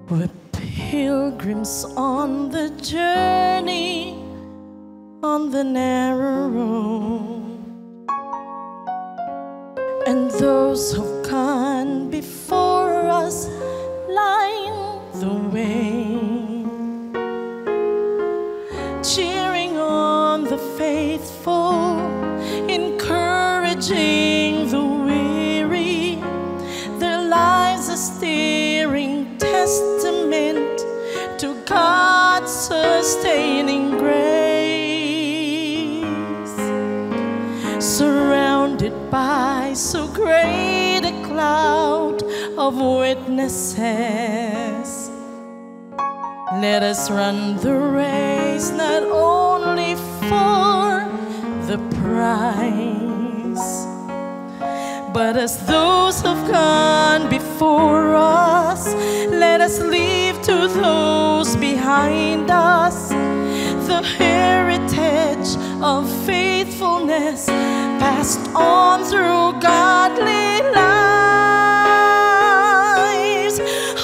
S4: We're pilgrims on the journey, on the narrow road. And those who've gone before us line the way, cheering on the faithful, encouraging the weary. Their lives a steering testament to God's sustaining grace. Surrounded by so great a cloud of witnesses, let us run the race not only for the prize, but as those who've gone before us, let us leave to those behind us the heritage of faithfulness passed on through godly lives.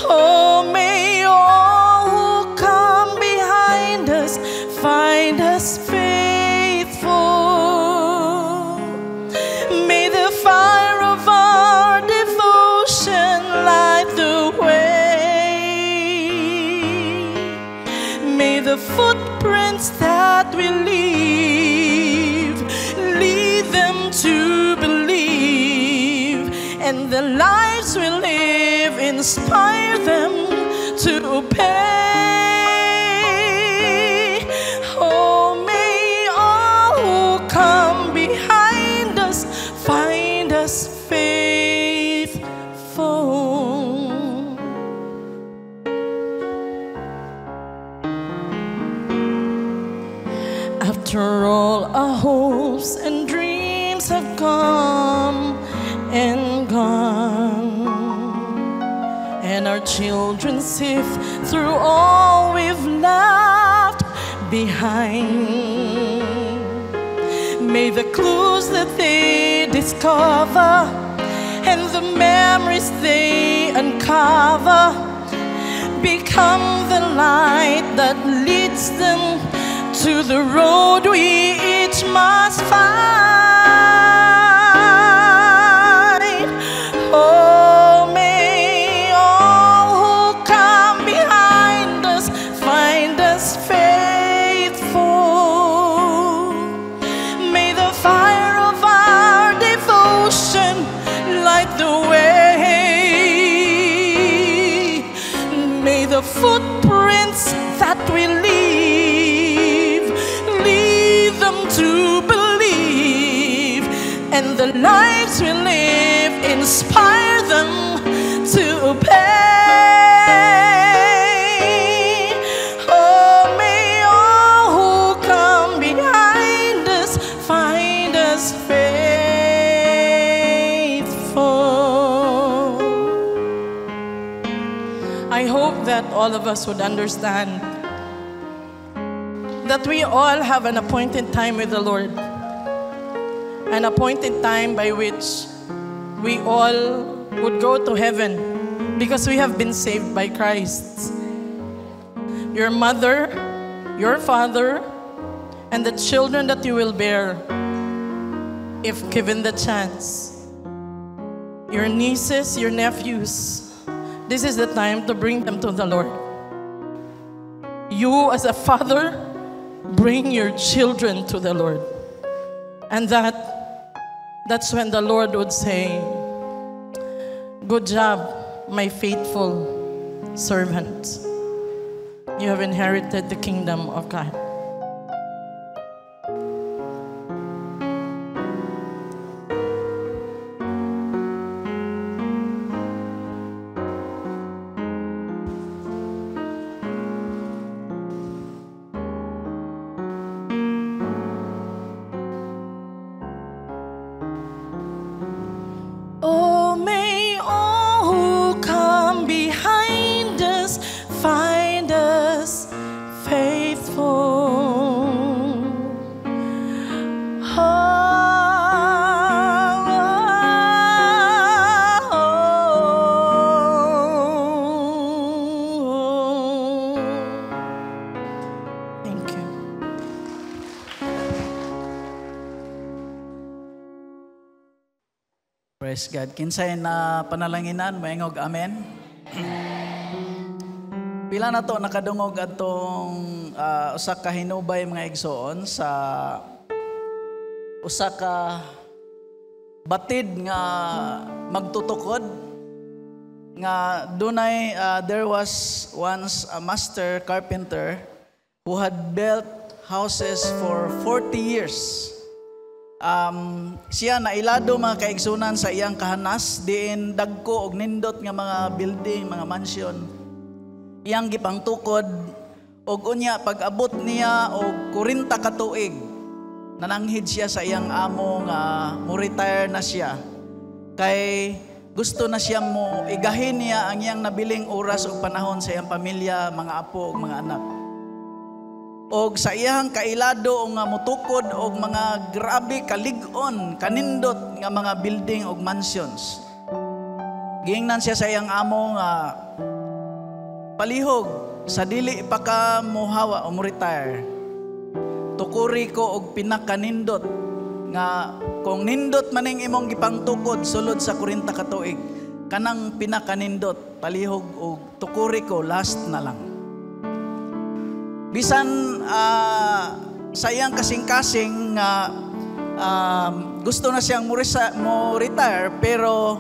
S4: Oh, may all who come behind us find us faithful. May the fire of our devotion footprints that we leave, lead them to believe, and the lives we live inspire them to obey. Oh, may all who come behind us find us faithful. After all our hopes and dreams have come and gone, and our children sift through all we've left behind, may the clues that they discover and the memories they uncover become the light that leads them to the road we each must find. Oh, may all who come behind us find us faithful. May the fire of our devotion light the way. May the footprints that we leave lead them to believe, and the lives we live inspire them to obey. Oh, may all who come behind us find us faithful. I hope that all of us would understand that we all have an appointed time with the Lord, an appointed time by which we all would go to heaven because we have been saved by Christ. Your mother, your father, and the children that you will bear, if given the chance, your nieces, your nephews, this is the time to bring them to the Lord. You as a father, bring your children to the Lord. And that's when the Lord would say, good job, my faithful servant. You have inherited the kingdom of God. Oh, may all who come behind us find us faithful. Thank you.
S5: Praise God. Kinsay na panalanginan, maingog amen. Pila na to nakadungog atong usa ka hinubay mga igsoon sa usa ka batid nga magtutukod nga dunay there was once a master carpenter who had built houses for 40 years. Siya nailado mga kaigsunan sa iyang kahanas diin dagko og nindot nga mga building, mga mansion. Iyang gipangtukod og unya pag-abot niya og 40 ka tuig nananghid siya sa iyang amo nga mo-retire na siya kay gusto na siya mo igahin niya ang iyang nabiling oras o panahon sa iyang pamilya, mga apo ug mga anak. Og sa iyang kailado o nga mutukod og mga grabe kalig-on, kanindot nga mga building og mansions. Giingnan siya sa iyang amo nga palihog sa dili pa ka mohawa o mo retire. Tukuri ko og pinakanindot nga kung nindot maning imong gipangtukod sulod sa 40 ka tuig, kanang pinakanindot palihog og tukuri ko last na lang. bisan sa iyang kasing-kasing nga gusto na siyang mo retire, pero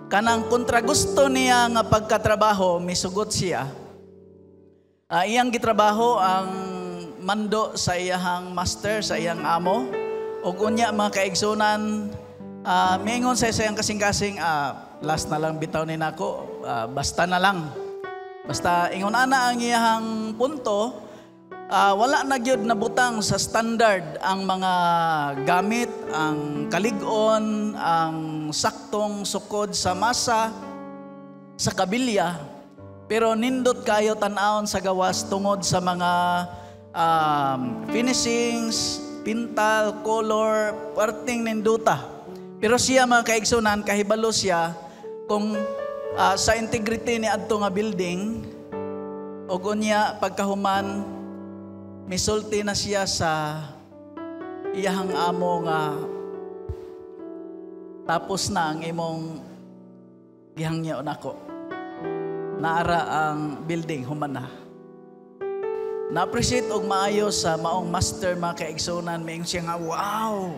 S5: kanang kontra gusto niya nga pagkatrabaho, misugot siya. Iyang gitrabaho ang mando sa iyang master, sa iyang amo. O unya mga kaigsunan, mingon sa iyang kasing-kasing, last na lang bitaw ni nako, basta na lang. Basta ingon ana ang iyang punto, wala na gyud nabutang sa standard ang mga gamit, ang kalig-on, ang saktong sukod sa masa, sa kabilya. Pero nindot kayo tan-awon sa gawas tungod sa mga finishings, pintal, color, parting ninduta. Pero siya mga kaigsunan, kahibalo siya kung sa integrity ni adto nga building, o unya pagkahuman, misulti na siya sa iyahang amo nga tapos na ang imong gihangyo nako. Naara ang building human na. Na-appreciate og maayo sa maong master mga kaigsunan, mayong siya nga, wow!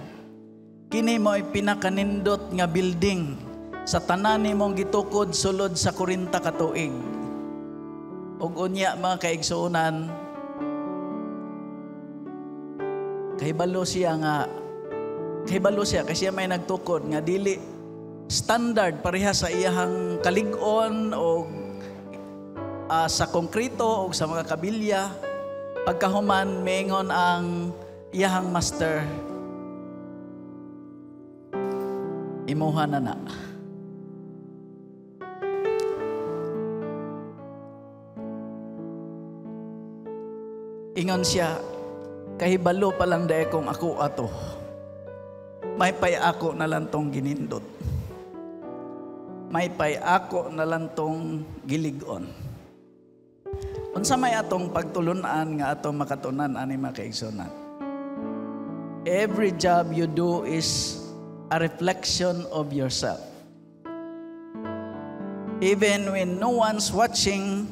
S5: Kini mo'y pinakanindot nga building sa tanan nimong gitukod sulod sa 40 ka tuig. Og unya mga kaigsunan, kahibalo siya kasi may nagtukod nga dili standard pareha sa iyahang kalig-on o sa konkrito o sa mga kabilya. Pagkahuman mengon ang iyahang master, imuha na. Ingon siya, kahibalo pa lang dae kung ako ato. May pay ako na lang tong ginindot. May pay ako na lang tong gilig-on. Unsa may atong pagtulunan nga atong makatunan ani mga kaigsunan. Every job you do is a reflection of yourself. Even when no one's watching,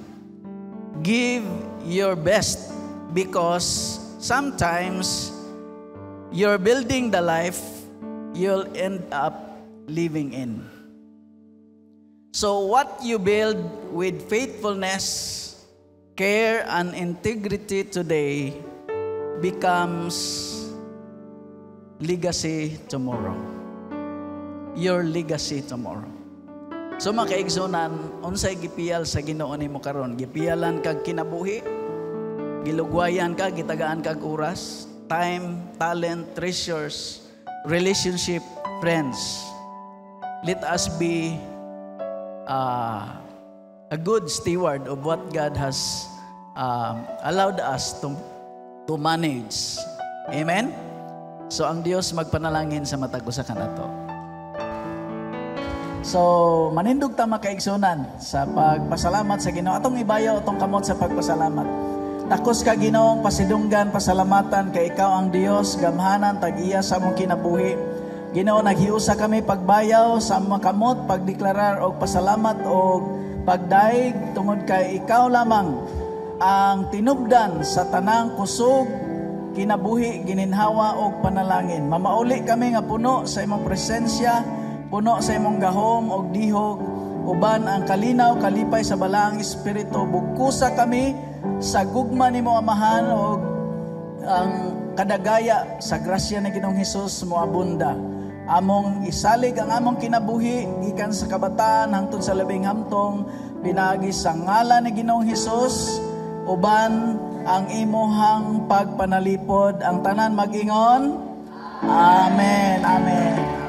S5: give your best, because sometimes you're building the life you'll end up living in. So what you build with faithfulness, care, and integrity today becomes legacy tomorrow. Your legacy tomorrow. So mga kaigsunan, unsay gipiyal sa Ginoo nimo karon? Gipiyalan kag kinabuhi, gilugwayan ka, gitagaan kag oras, time, talent, treasures, relationship, friends. Let us be a good steward of what God has allowed us to manage. Amen? So ang Dios magpanalangin sa matag usa kanato. So manindog ta makaigsunan sa pagpasalamat sa Ginoo. Atong ibayaw atong kamot sa pagpasalamat. Takos ka Ginoong pasidunggan, pasalamatan kay ikaw ang Dios, gamhanan tag-iya sa among kinabuhi. Ginoo, naghiusa kami pagbayaw sa among kamot, pagdeklarar og pasalamat og pagdaig tungod kay ikaw lamang ang tinubdan sa tanang kusog, kinabuhi, gininhawa og panalangin. Mamauli kami nga puno sa imong presensya, puno sa imong gahom og dihog, uban ang kalinaw, kalipay sa balaang espiritu. Bugkusa kami sa gugma nimo Amahan og ang kadagaya sa grasya ni Ginoong Hesus mo abunda. Among isalig ang among kinabuhi gikan sa kabataan hangtod sa labing hamtong pinagi sa ngalan ni Ginoong Hesus, uban ang imuhang pagpanalipod. Ang tanan mag-ingon, Amen. Amen.